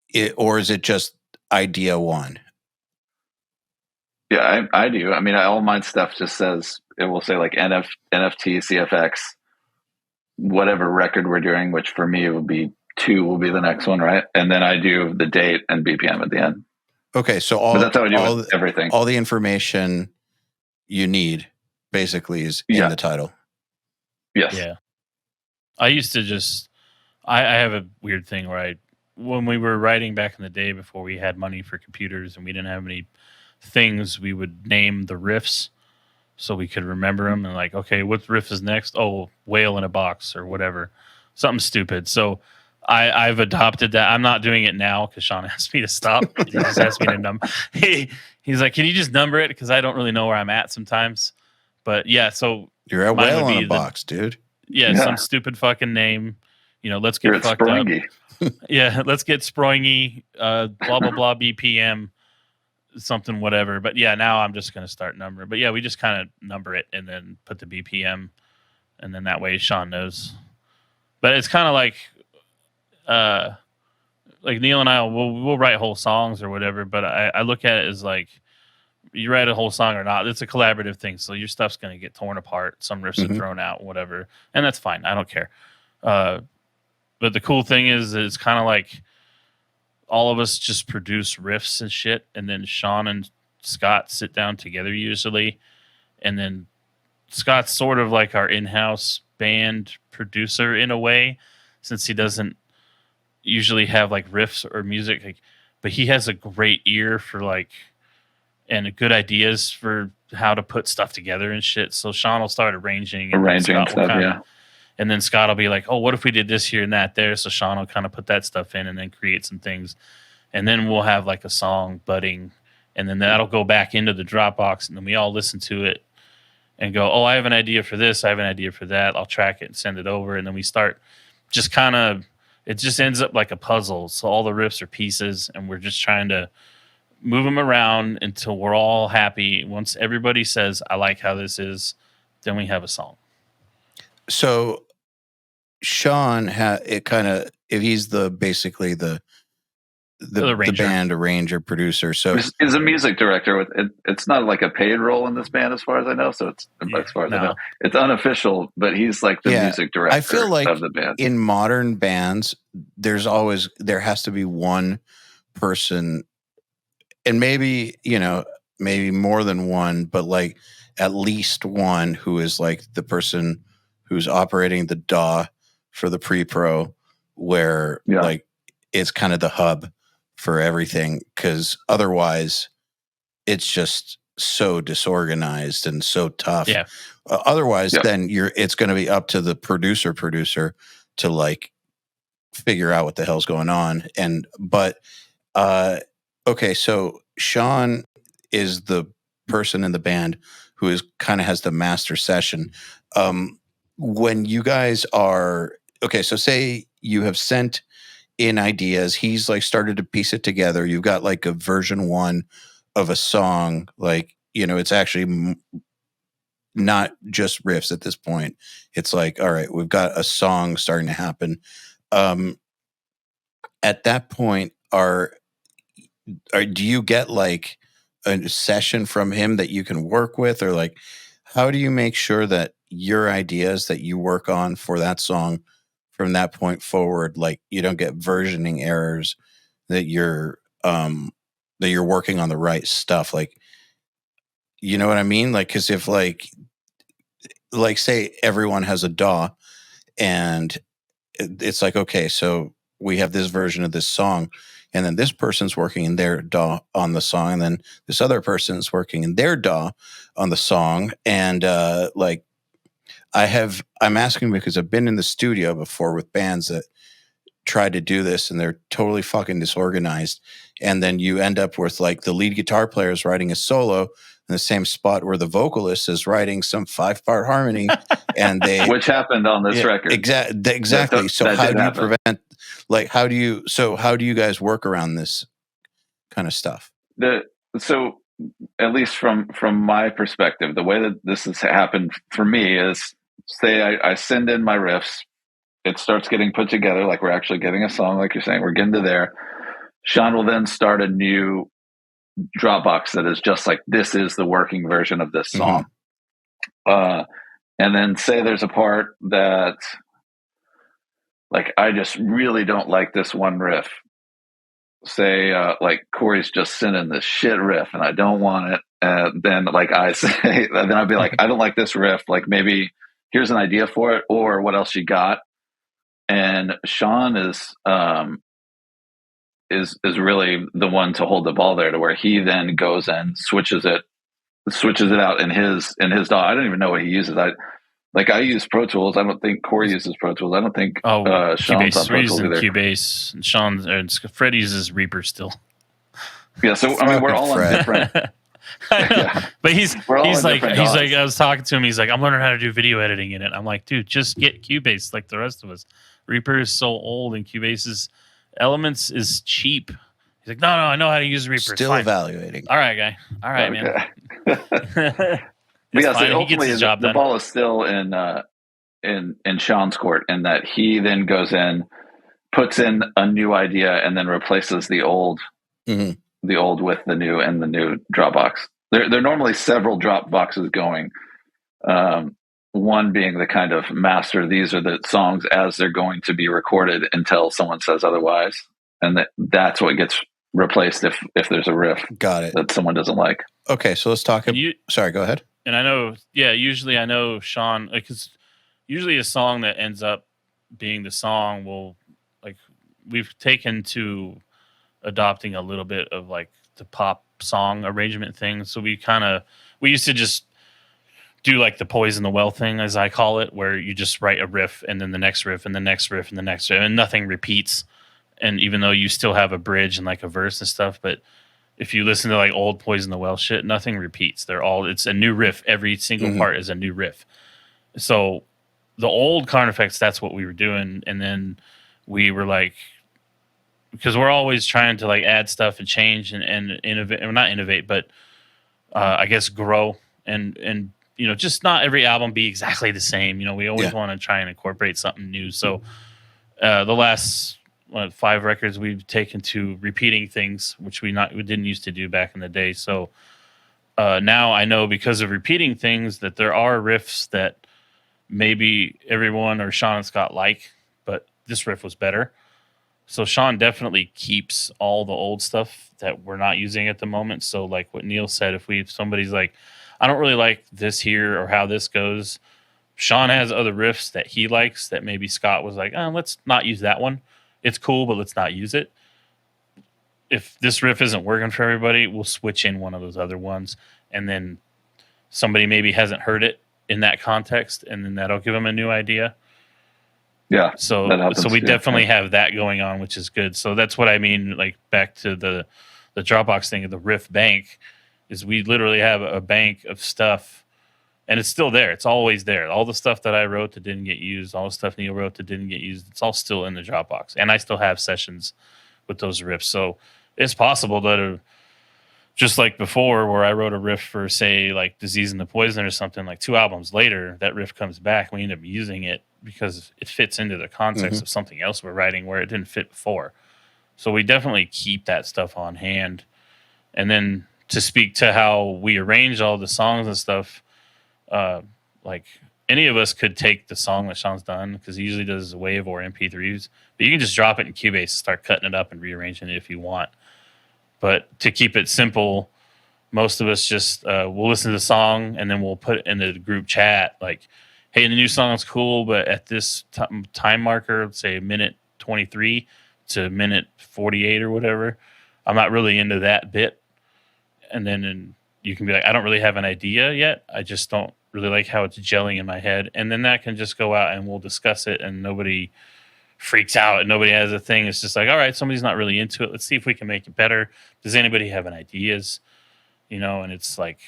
it, or is it just idea one? Yeah, I do. I mean, all my stuff just says, it will say like NFT, CFX, whatever record we're doing, which for me will be 2 will be the next one, right? And then I do the date and BPM at the end. Okay, so but that's how I do with everything. All the information you need basically is in the title. Yes. Yeah. I used to just, I have a weird thing where when we were writing back in the day before we had money for computers and we didn't have any things, we would name the riffs so we could remember them and like, okay, what riff is next? Oh, Whale in a Box or whatever. Something stupid. So I've adopted that. I'm not doing it now because Sean asked me to stop. He just asked me to number. He's like, can you just number it? Because I don't really know where I'm at sometimes. But yeah, so you're a Whale in a Box, dude. Yeah, some stupid fucking name. You know, let's get fucked up. Yeah, let's get Sproingy, blah, blah, blah, BPM, something, whatever. But yeah, now I'm just going to start numbering. But yeah, we just kind of number it and then put the BPM. And then that way Sean knows. But it's kind of like Neal and I we'll write whole songs or whatever, but I look at it as like, you write a whole song or not, it's a collaborative thing. So your stuff's going to get torn apart. Some riffs are thrown out, whatever. And that's fine. I don't care. But the cool thing is it's kind of like all of us just produce riffs and shit. And then Sean and Scott sit down together usually. And then Scott's sort of like our in-house band producer in a way, since he doesn't usually have like riffs or music, but he has a great ear for like, and good ideas for how to put stuff together and shit. So Sean will start arranging stuff, yeah. And then Scott will be like, oh, what if we did this here and that there? So Sean will kind of put that stuff in and then create some things. And then we'll have like a song budding. And then that'll go back into the Dropbox. And then we all listen to it and go, oh, I have an idea for this. I have an idea for that. I'll track it and send it over. And then we start just kind of, it just ends up like a puzzle. So all the riffs are pieces and we're just trying to move them around until we're all happy. Once everybody says, I like how this is, then we have a song. So Sean if he's basically the band arranger producer. So he's a music director with it. It's not like a paid role in this band as far as I know. So it's as far as I know, it's unofficial, but he's like the music director. I feel like of the band. In modern bands, there has to be one person, and maybe more than one, but like at least one who is like the person who's operating the DAW for the pre-pro, where like it's kind of the hub for everything, because otherwise it's just so disorganized and so tough. Yeah. Then it's going to be up to the producer to like figure out what the hell's going on. Okay, so Sean is the person in the band who kind of has the master session. When you guys are so say you have sent in ideas, he's like started to piece it together. You've got like a version 1 of a song, like it's actually not just riffs at this point. It's like, all right, we've got a song starting to happen. At that point, do you get like a session from him that you can work with, or like, how do you make sure that your ideas that you work on for that song from that point forward, like you don't get versioning errors, that you're working on the right stuff? Like, you know what I mean? Like, because if like say everyone has a DAW and it's like, okay, so we have this version of this song, and then this person's working in their DAW on the song, and then this other person's working in their DAW on the song. And like I'm asking because I've been in the studio before with bands that try to do this and they're totally fucking disorganized. And then you end up with like the lead guitar player is writing a solo in the same spot where the vocalist is writing some 5-part harmony, and which happened on this record. Exactly. So how do you prevent, like, how do you guys work around this kind of stuff? So at least from my perspective, the way that this has happened for me is, say I send in my riffs, it starts getting put together, like we're actually getting a song, like you're saying, we're getting to there. Sean will then start a new Dropbox that is just like, this is the working version of this song. And then say there's a part that, like, I just really don't like this one riff. Say, like, Cory's just sending this shit riff and I don't want it. Then, like, I say, then I'd be like, I don't like this riff. Like, maybe here's an idea for it, or what else you got? And Sean is really the one to hold the ball there, to where he then goes and switches it out in his DAW. I don't even know what he uses. I use Pro Tools. I don't think Cory uses Pro Tools. I don't think Sean's on Pro Tools either. Cubase. And Sean and Fred uses Reaper still. Yeah, so I mean, we're all on different. Yeah. But he's like, I was talking to him. He's like, I'm learning how to do video editing in it. I'm like, dude, just get Cubase like the rest of us. Reaper is so old, and Cubase's Elements is cheap. He's like, no, I know how to use Reaper. Still evaluating. All right, guy. All right, man. Yeah, so ultimately the ball is still in Sean's court, in that he then goes in, puts in a new idea, and then replaces the old with the new, and the new Dropbox. There are normally several Dropboxes going. One being the kind of master, these are the songs as they're going to be recorded until someone says otherwise. And that's what gets replaced if there's a riff that someone doesn't like. Okay, so let's talk. Sorry, go ahead. And I know, usually I know Sean, because usually a song that ends up being the song will, like, we've taken to adopting a little bit of like the pop song arrangement thing. So we used to just do like the Poison the Well thing, as I call it, where you just write a riff and then the next riff and the next riff and the next riff, and nothing repeats. And even though you still have a bridge and like a verse and stuff, but if you listen to like old Poison the Well shit, nothing repeats. It's a new riff. Every single part is a new riff. So the old Carnifex, that's what we were doing. And then we were like, because we're always trying to like add stuff and change and innovate, or not innovate, but I guess grow and you know, just not every album be exactly the same. You know, we always want to try and incorporate something new. So the last 5 records we've taken to repeating things, which we didn't used to do back in the day. So now I know, because of repeating things, that there are riffs that maybe everyone or Sean and Scott like, but this riff was better. So Sean definitely keeps all the old stuff that we're not using at the moment. So like what Neal said, if somebody's like, I don't really like this here or how this goes, Sean has other riffs that he likes that maybe Scott was like, let's not use that one. It's cool, but let's not use it. If this riff isn't working for everybody, we'll switch in one of those other ones. And then somebody maybe hasn't heard it in that context, and then that'll give them a new idea. Yeah. So we definitely have that going on, which is good. So that's what I mean, like back to the Dropbox thing of the riff bank, is we literally have a bank of stuff, and it's still there. It's always there. All the stuff that I wrote that didn't get used, all the stuff Neal wrote that didn't get used, it's all still in the Dropbox. And I still have sessions with those riffs. So it's possible that just like before, where I wrote a riff for, say, like Disease and the Poison or something, like 2 albums later, that riff comes back. We end up using it because it fits into the context of something else we're writing where it didn't fit before. So we definitely keep that stuff on hand. And then to speak to how we arrange all the songs and stuff, like any of us could take the song that Sean's done, because he usually does WAV or MP3s, but you can just drop it in Cubase and start cutting it up and rearranging it if you want. But to keep it simple, most of us just we'll listen to the song and then we'll put it in the group chat like, hey, the new song's cool, but at this time marker, let's say minute 23 to minute 48 or whatever, I'm not really into that bit. And then you can be like, I don't really have an idea yet. I just don't really like how it's gelling in my head. And then that can just go out and we'll discuss it, and nobody freaks out and nobody has a thing. It's just like, all right, somebody's not really into it. Let's see if we can make it better. Does anybody have any ideas? You know, and it's like,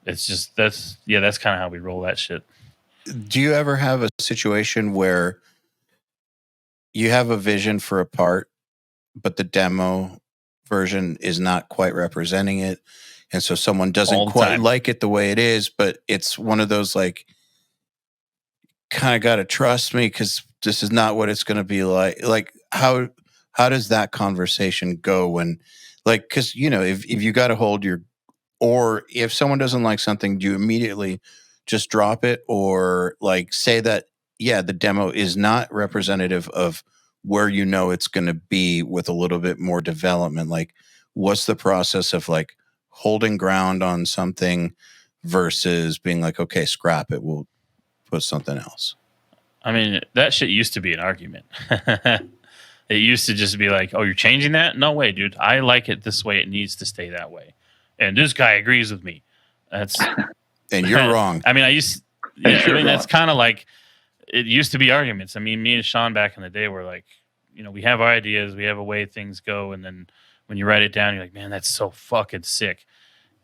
it's just, that's kind of how we roll that shit. Do you ever have a situation where you have a vision for a part, but the demo version is not quite representing it, and so someone doesn't quite like it the way it is, but it's one of those like, kind of got to trust me because this is not what it's going to be like. Like how does that conversation go when, like, because you know, if you got to hold your, or if someone doesn't like something, do you immediately just drop it, or like say that, yeah, the demo is not representative of where you know it's going to be with a little bit more development? Like, what's the process of like holding ground on something versus being like, okay, scrap it, we'll put something else? I mean, that shit used to be an argument. It used to just be like, oh, you're changing that? No way, dude. I like it this way. It needs to stay that way. And this guy agrees with me. That's and you're wrong. I mean, that's kind of like, it used to be arguments. I mean, me and Sean back in the day were like, you know, we have our ideas, we have a way things go, and then when you write it down, you're like, man, that's so fucking sick.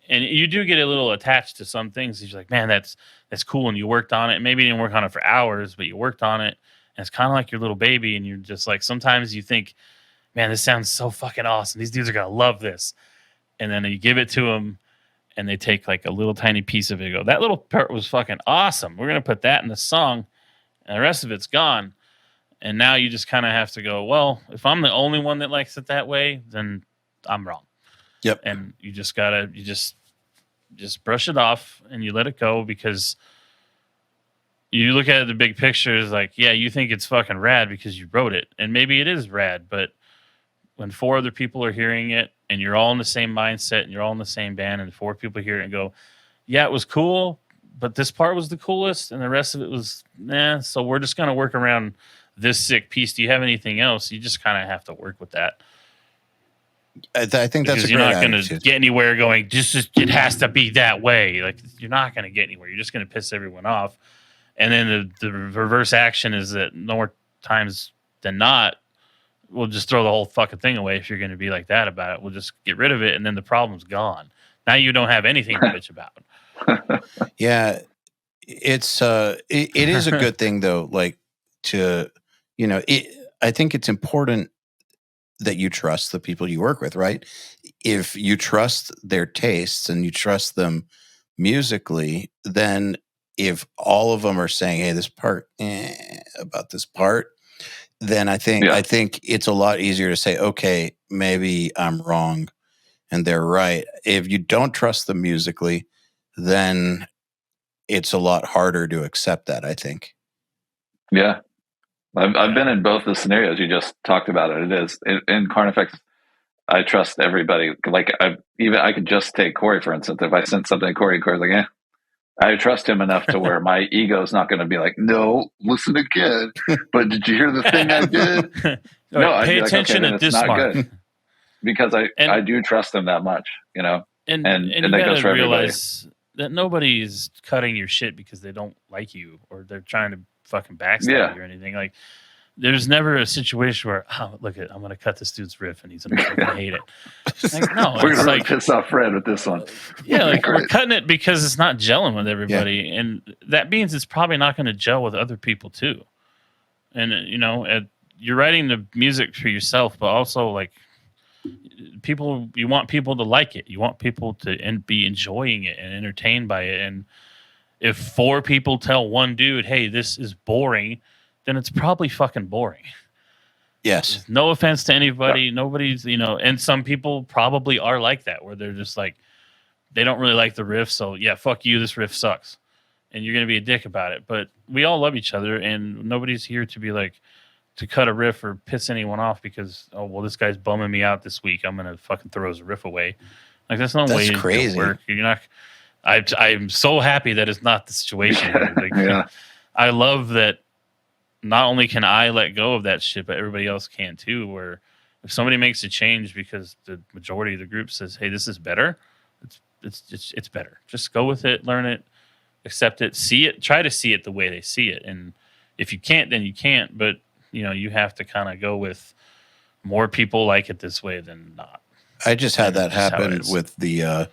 And you do get a little attached to some things. You're like, man, that's cool, and you worked on it. Maybe you didn't work on it for hours, but you worked on it, and it's kind of like your little baby. And you're just like, sometimes you think, man, this sounds so fucking awesome. These dudes are gonna love this. And then you give it to them, and they take like a little tiny piece of it and go, that little part was fucking awesome. We're gonna put that in the song, and the rest of it's gone. And now you just kind of have to go, well, if I'm the only one that likes it that way, then I'm wrong. Yep. And you just gotta, you just brush it off and you let it go, because you look at the big picture is like, yeah, you think it's fucking rad because you wrote it, and maybe it is rad, but when 4 other people are hearing it and you're all in the same mindset and you're all in the same band, and 4 people hear it and go, yeah, it was cool, but this part was the coolest and the rest of it was so we're just gonna work around this sick piece. Do you have anything else? You just kind of have to work with that. I think that's because you're not going to get anywhere going, just it has to be that way. Like, you're not going to get anywhere. You're just going to piss everyone off. And then the reverse action is that more times than not, we'll just throw the whole fucking thing away. If you're going to be like that about it, we'll just get rid of it, and then the problem's gone. Now you don't have anything to bitch about. Yeah, it's it is a good thing though. Like, to, you know, I think it's important that you trust the people you work with, right? If you trust their tastes and you trust them musically, then if all of them are saying, hey, this part, about this part, then I think it's a lot easier to say, okay, maybe I'm wrong and they're right. If you don't trust them musically, then it's a lot harder to accept that, I think. Yeah. I've been in both the scenarios you just talked about. It is in Carnifex. I trust everybody. Like, I could just take Cory, for instance. If I sent something to Cory's like, I trust him enough to where my ego is not going to be like, no, listen again. But did you hear the thing I did? No, pay attention at this mark. Good. Because I do trust him that much, you know. And that you goes for realize that nobody is cutting your shit because they don't like you or they're trying to fucking backstab you or anything. Like, there's never a situation where, I'm going to cut this dude's riff and he's going to fucking hate it. Like, no, we're going to piss off Fred with this one. Yeah, like, we're cutting it because it's not gelling with everybody. Yeah. And that means it's probably not going to gel with other people too. And, you know, you're writing the music for yourself, but also, like, you want people to like it. You want people to be enjoying it and entertained by it. And if 4 people tell one dude, hey, this is boring, then it's probably fucking boring. Yes. No offense to anybody. Nobody's, and some people probably are like that, where they're just like, they don't really like the riff. So yeah, fuck you. This riff sucks. And you're going to be a dick about it. But we all love each other, and nobody's here to be like, to cut a riff or piss anyone off because, oh, well, this guy's bumming me out this week. I'm going to fucking throw his riff away. Like, that's no way crazy. To work. You're not, I'm so happy that it's not the situation. Like, I love that not only can I let go of that shit, but everybody else can too, where if somebody makes a change because the majority of the group says, hey, this is better, it's better. Just go with it, learn it, accept it, see it, try to see it the way they see it. And if you can't, then you can't. But, you have to kind of go with more people like it this way than not. I just had that happen with the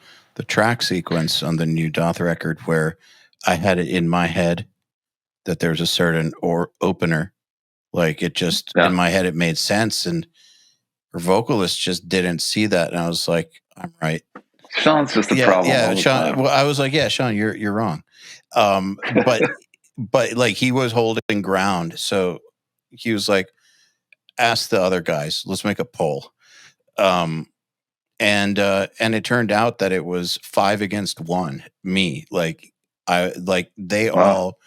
track sequence on the new Doth record, where I had it in my head that there's a certain opener. Like, it just, in my head, it made sense. And her vocalist just didn't see that. And I was like, I'm right. Sean's just the problem. Yeah, Sean. Well, I was like, yeah, Sean, you're wrong. But like, he was holding ground. So he was like, ask the other guys, let's make a poll. And it turned out that it was 5 against 1, me. Like, they all,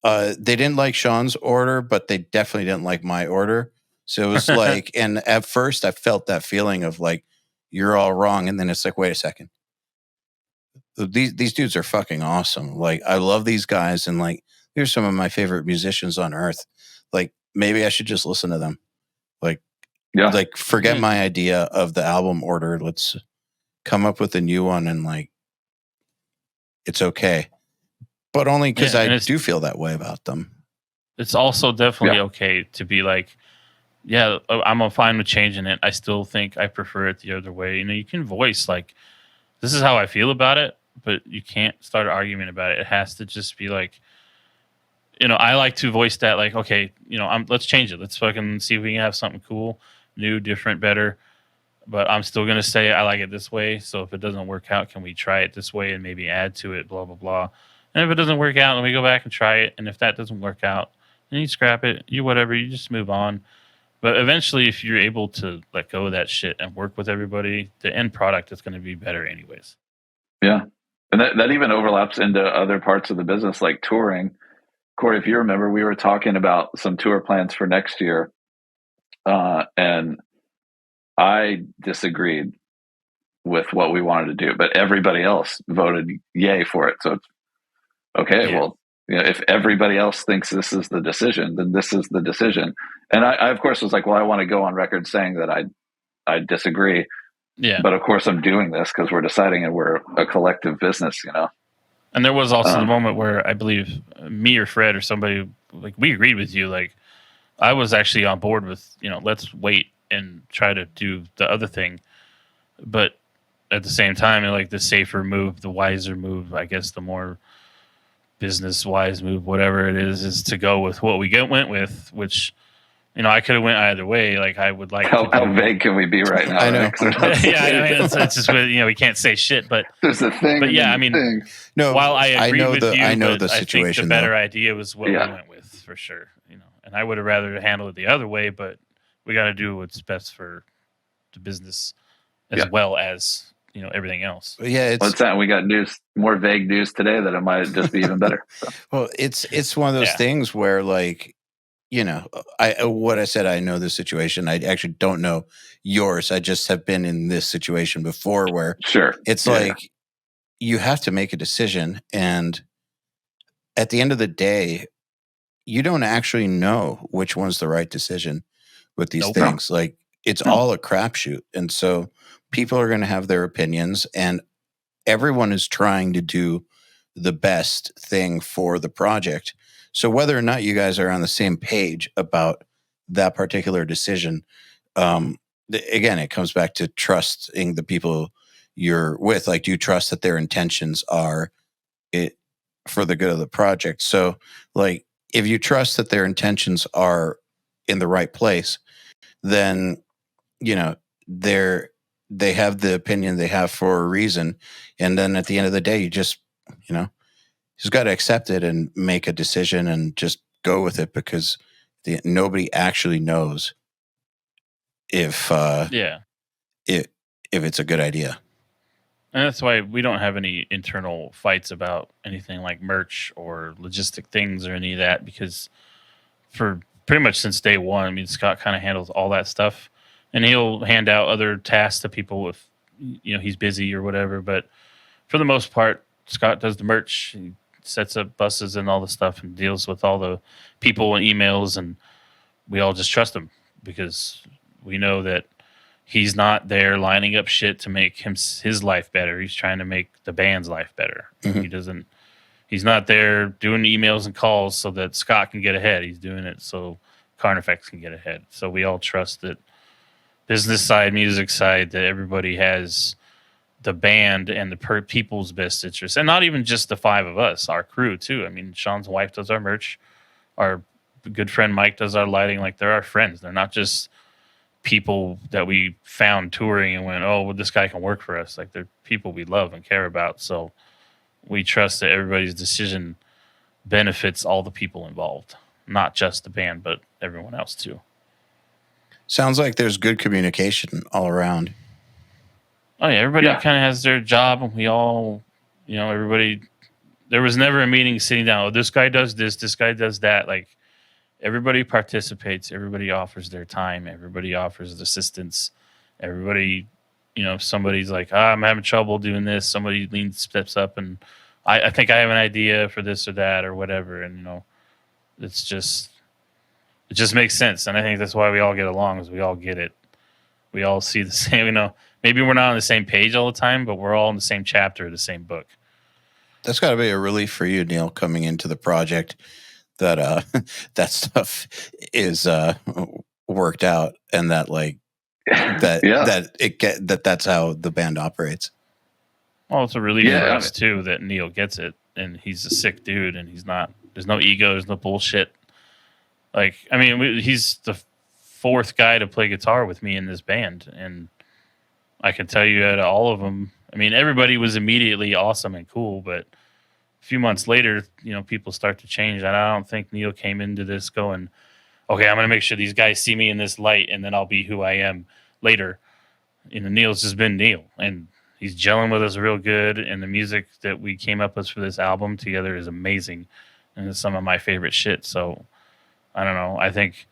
they didn't like Sean's order, but they definitely didn't like my order. So it was like, and at first I felt that feeling of like, you're all wrong. And then it's like, wait a second. These dudes are fucking awesome. Like, I love these guys. And like, they're some of my favorite musicians on earth. Like, maybe I should just listen to them. Like, forget my idea of the album order. Let's come up with a new one. And like, it's okay. But only because I do feel that way about them. It's also definitely okay to be like, yeah, I'm fine with changing it. I still think I prefer it the other way. You can voice like, this is how I feel about it, but you can't start an argument about it. It has to just be like, I like to voice that like, okay, let's change it. Let's fucking see if we can have something cool, new, different, better. But I'm still going to say I like it this way. So if it doesn't work out, can we try it this way and maybe add to it, blah, blah, blah. And if it doesn't work out, then we go back and try it. And if that doesn't work out, then you scrap it, you just move on. But eventually, if you're able to let go of that shit and work with everybody, the end product is going to be better anyways. Yeah. And that even overlaps into other parts of the business, like touring. Cory, if you remember, we were talking about some tour plans for next year. And I disagreed with what we wanted to do, but everybody else voted yay for it. So it's okay. Yeah. Well, if everybody else thinks this is the decision, then this is the decision. And I of course was like, well, I want to go on record saying that I disagree. Yeah. But of course I'm doing this because we're deciding and we're a collective business, And there was also the moment where I believe me or Fred or somebody, like, we agreed with you. Like, I was actually on board with, let's wait and try to do the other thing. But at the same time, like, the safer move, the wiser move, I guess the more business wise move, whatever it is to go with what we went with, which, I could have went either way. Like, I would like how vague can we be right now? I know. It's just we can't say shit, but there's a thing. But yeah, no. While I agree with you, I know the situation. I think the better idea was what we went with for sure. And I would have rather handled it the other way, but we got to do what's best for the business as well as everything else. Yeah, what's that? We got more vague news today that it might just be even better. So. Well, it's one of those things where, like, what I said, I know this situation. I actually don't know yours. I just have been in this situation before where it's like you have to make a decision, and at the end of the day, you don't actually know which one's the right decision with these things. Like, it's all a crapshoot. And so people are going to have their opinions, and everyone is trying to do the best thing for the project. So whether or not you guys are on the same page about that particular decision, again, it comes back to trusting the people you're with. Like, do you trust that their intentions are it for the good of the project? So, like, if you trust that their intentions are in the right place, then, they have the opinion they have for a reason, and then at the end of the day, you just got to accept it and make a decision and just go with it, because nobody actually knows if it's a good idea. And that's why we don't have any internal fights about anything like merch or logistic things or any of that, because for pretty much since day one, I mean, Scott kind of handles all that stuff, and he'll hand out other tasks to people if he's busy or whatever. But for the most part, Scott does the merch. He sets up buses and all the stuff and deals with all the people and emails, and we all just trust him because we know that he's not there lining up shit to make his life better. He's trying to make the band's life better. Mm-hmm. He's not there doing emails and calls so that Scott can get ahead. He's doing it so Carnifex can get ahead. So we all trust that business side, music side, that everybody has the band and the people's best interest. And not even just the five of us, our crew too. I mean, Sean's wife does our merch. Our good friend Mike does our lighting. Like, they're our friends. They're not just people that we found touring and went, oh, well, this guy can work for us. Like, they're people we love and care about. So we trust that everybody's decision benefits all the people involved, not just the band, but everyone else too. Sounds like there's good communication all around. Oh yeah, everybody kind of has their job, and we all, everybody. There was never a meeting sitting down. Oh, this guy does this guy does that. Like, everybody participates. Everybody offers their time. Everybody offers assistance. Everybody, if somebody's like, I'm having trouble doing this, somebody steps up, and I think I have an idea for this or that or whatever. And, it just makes sense. And I think that's why we all get along, is we all get it. We all see the same, maybe we're not on the same page all the time, but we're all in the same chapter of the same book. That's got to be a relief for you, Neal, coming into the project, that that stuff is worked out, and that that's how the band operates. Well, it's a relief for us too that Neal gets it, and he's a sick dude, and there's no ego, there's no bullshit. Like, I mean, he's the fourth guy to play guitar with me in this band, and I can tell you, out of all of them, I mean, everybody was immediately awesome and cool, but a few months later, people start to change, and I don't think Neal came into this going, okay, I'm going to make sure these guys see me in this light, and then I'll be who I am later. Neal's just been Neal, and he's gelling with us real good, and the music that we came up with for this album together is amazing, and it's some of my favorite shit. So I don't know. I think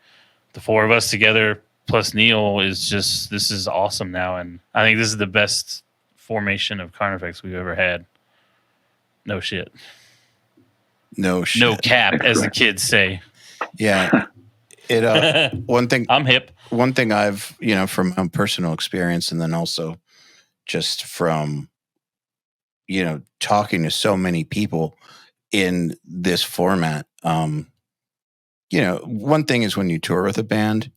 the four of us together plus Neal this is awesome now, and I think this is the best formation of Carnifex we've ever had. No shit. No shit. No cap, as the kids say. Yeah. One thing I'm hip. One thing I've, from my own personal experience, and then also just from, talking to so many people in this format. One thing is when you tour with a band,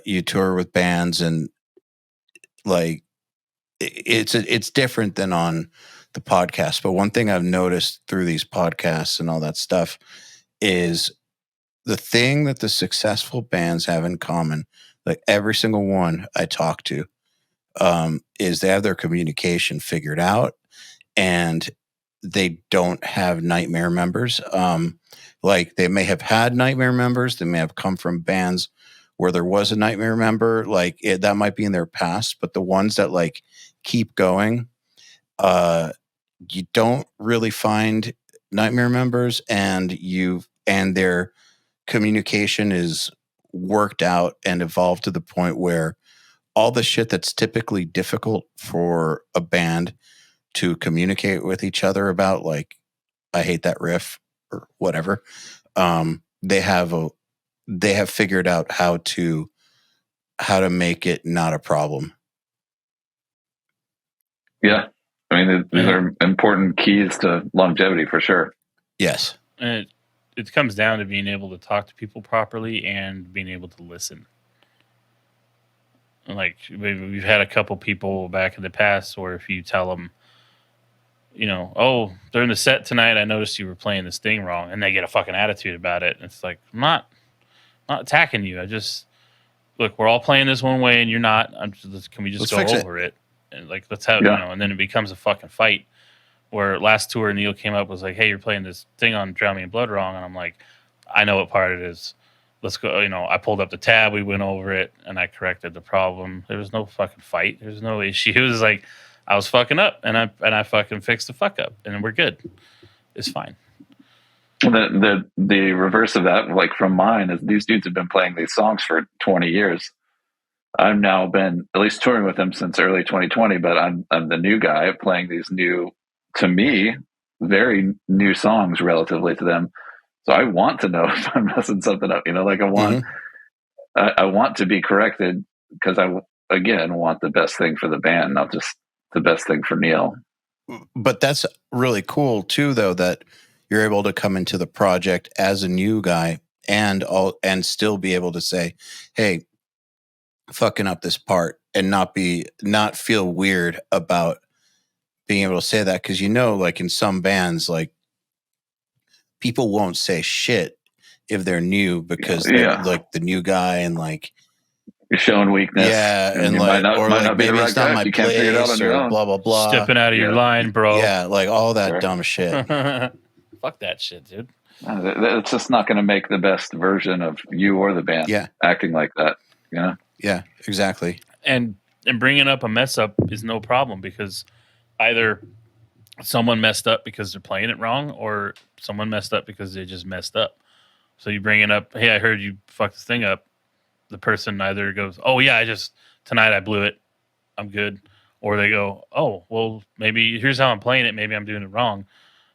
you tour with bands, and like it's different than on the podcast. But one thing I've noticed through these podcasts and all that stuff is the thing that the successful bands have in common, like every single one I talk to, is they have their communication figured out, and they don't have nightmare members. Like, they may have had nightmare members. They may have come from bands where there was a nightmare member. Like, that might be in their past, but the ones that like keep going, you don't really find nightmare members, and their communication is worked out and evolved to the point where all the shit that's typically difficult for a band to communicate with each other about, like, I hate that riff or whatever, they have figured out how to make it not a problem. Yeah. I mean, these are important keys to longevity for sure. Yes. And it comes down to being able to talk to people properly and being able to listen. Like, we've had a couple people back in the past where if you tell them, oh, during the set tonight, I noticed you were playing this thing wrong, and they get a fucking attitude about it. And it's like, I'm not attacking you. look, we're all playing this one way and you're not. Can we just go over it? And like, let's have, and then it becomes a fucking fight. Where last tour, Neal came up, was like, hey, you're playing this thing on Drown Me in Blood wrong. And I'm like, I know what part it is. Let's go. I pulled up the tab, we went over it, and I corrected the problem. There was no fucking fight. There was no issue. It was like, I was fucking up, and I fucking fixed the fuck up, and we're good. It's fine. The reverse of that, like from mine, is these dudes have been playing these songs for 20 years. I've now been at least touring with them since early 2020, but I'm the new guy playing these new, to me, very new songs relatively to them. So I want to know if I'm messing something up. Like I want to be corrected because I again want the best thing for the band, not just the best thing for Neal. But that's really cool too, though, that you're able to come into the project as a new guy and still be able to say, hey, fucking up this part, and not feel weird about being able to say that. Because like in some bands, like people won't say shit if they're new because they're like the new guy and like you're showing weekness. Yeah, and like, or like maybe it's not my place or blah blah blah. Stepping out of your line, bro. Yeah, like all that dumb shit. Fuck that shit, dude. It's just not going to make the best version of you or the band. Yeah, acting like that. Yeah, exactly. And bringing up a mess up is no problem because either someone messed up because they're playing it wrong, or someone messed up because they just messed up. So you bring it up, hey, I heard you fucked this thing up. The person either goes, oh yeah, tonight I blew it, I'm good. Or they go, oh, well, maybe here's how I'm playing it, maybe I'm doing it wrong.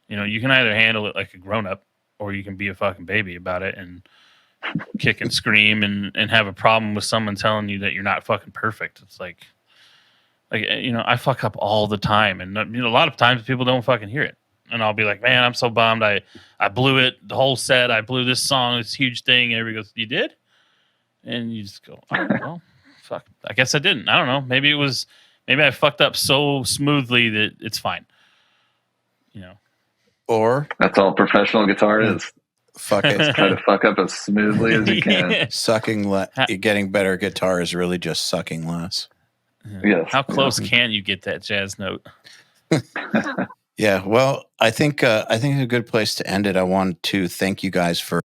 You can either handle it like a grown-up, or you can be a fucking baby about it and kick and scream and have a problem with someone telling you that you're not fucking perfect. It's like I fuck up all the time, and a lot of times people don't fucking hear it. And I'll be like, man, I'm so bummed. I blew it, the whole set. I blew this song, this huge thing. And everybody goes, you did? And you just go, oh, well, fuck. I guess I didn't. I don't know. Maybe I fucked up so smoothly that it's fine. Or that's all professional guitar is. Fuck it. Try to fuck up as smoothly as you can. Getting better guitar is really just sucking less. Yes. How close can you get that jazz note? Yeah. Well, I think a good place to end it. I want to thank you guys for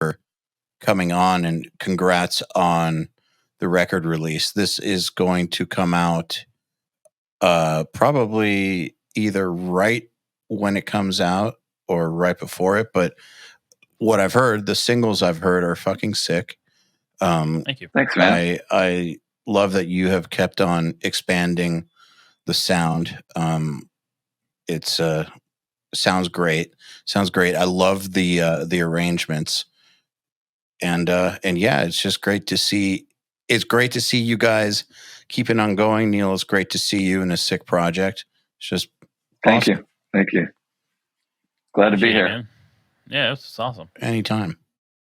coming on, and congrats on the record release. This is going to come out probably either right when it comes out or right before it. But what I've heard, the singles I've heard are fucking sick. Thank you. Thanks, man. I love that you have kept on expanding the sound. It's sounds great. I love the arrangements. And yeah, it's just great to see. It's great to see you guys keeping on going. Neal, it's great to see you in a sick project. It's just Thank you. Glad to be here. Man. Yeah, it's awesome. Anytime.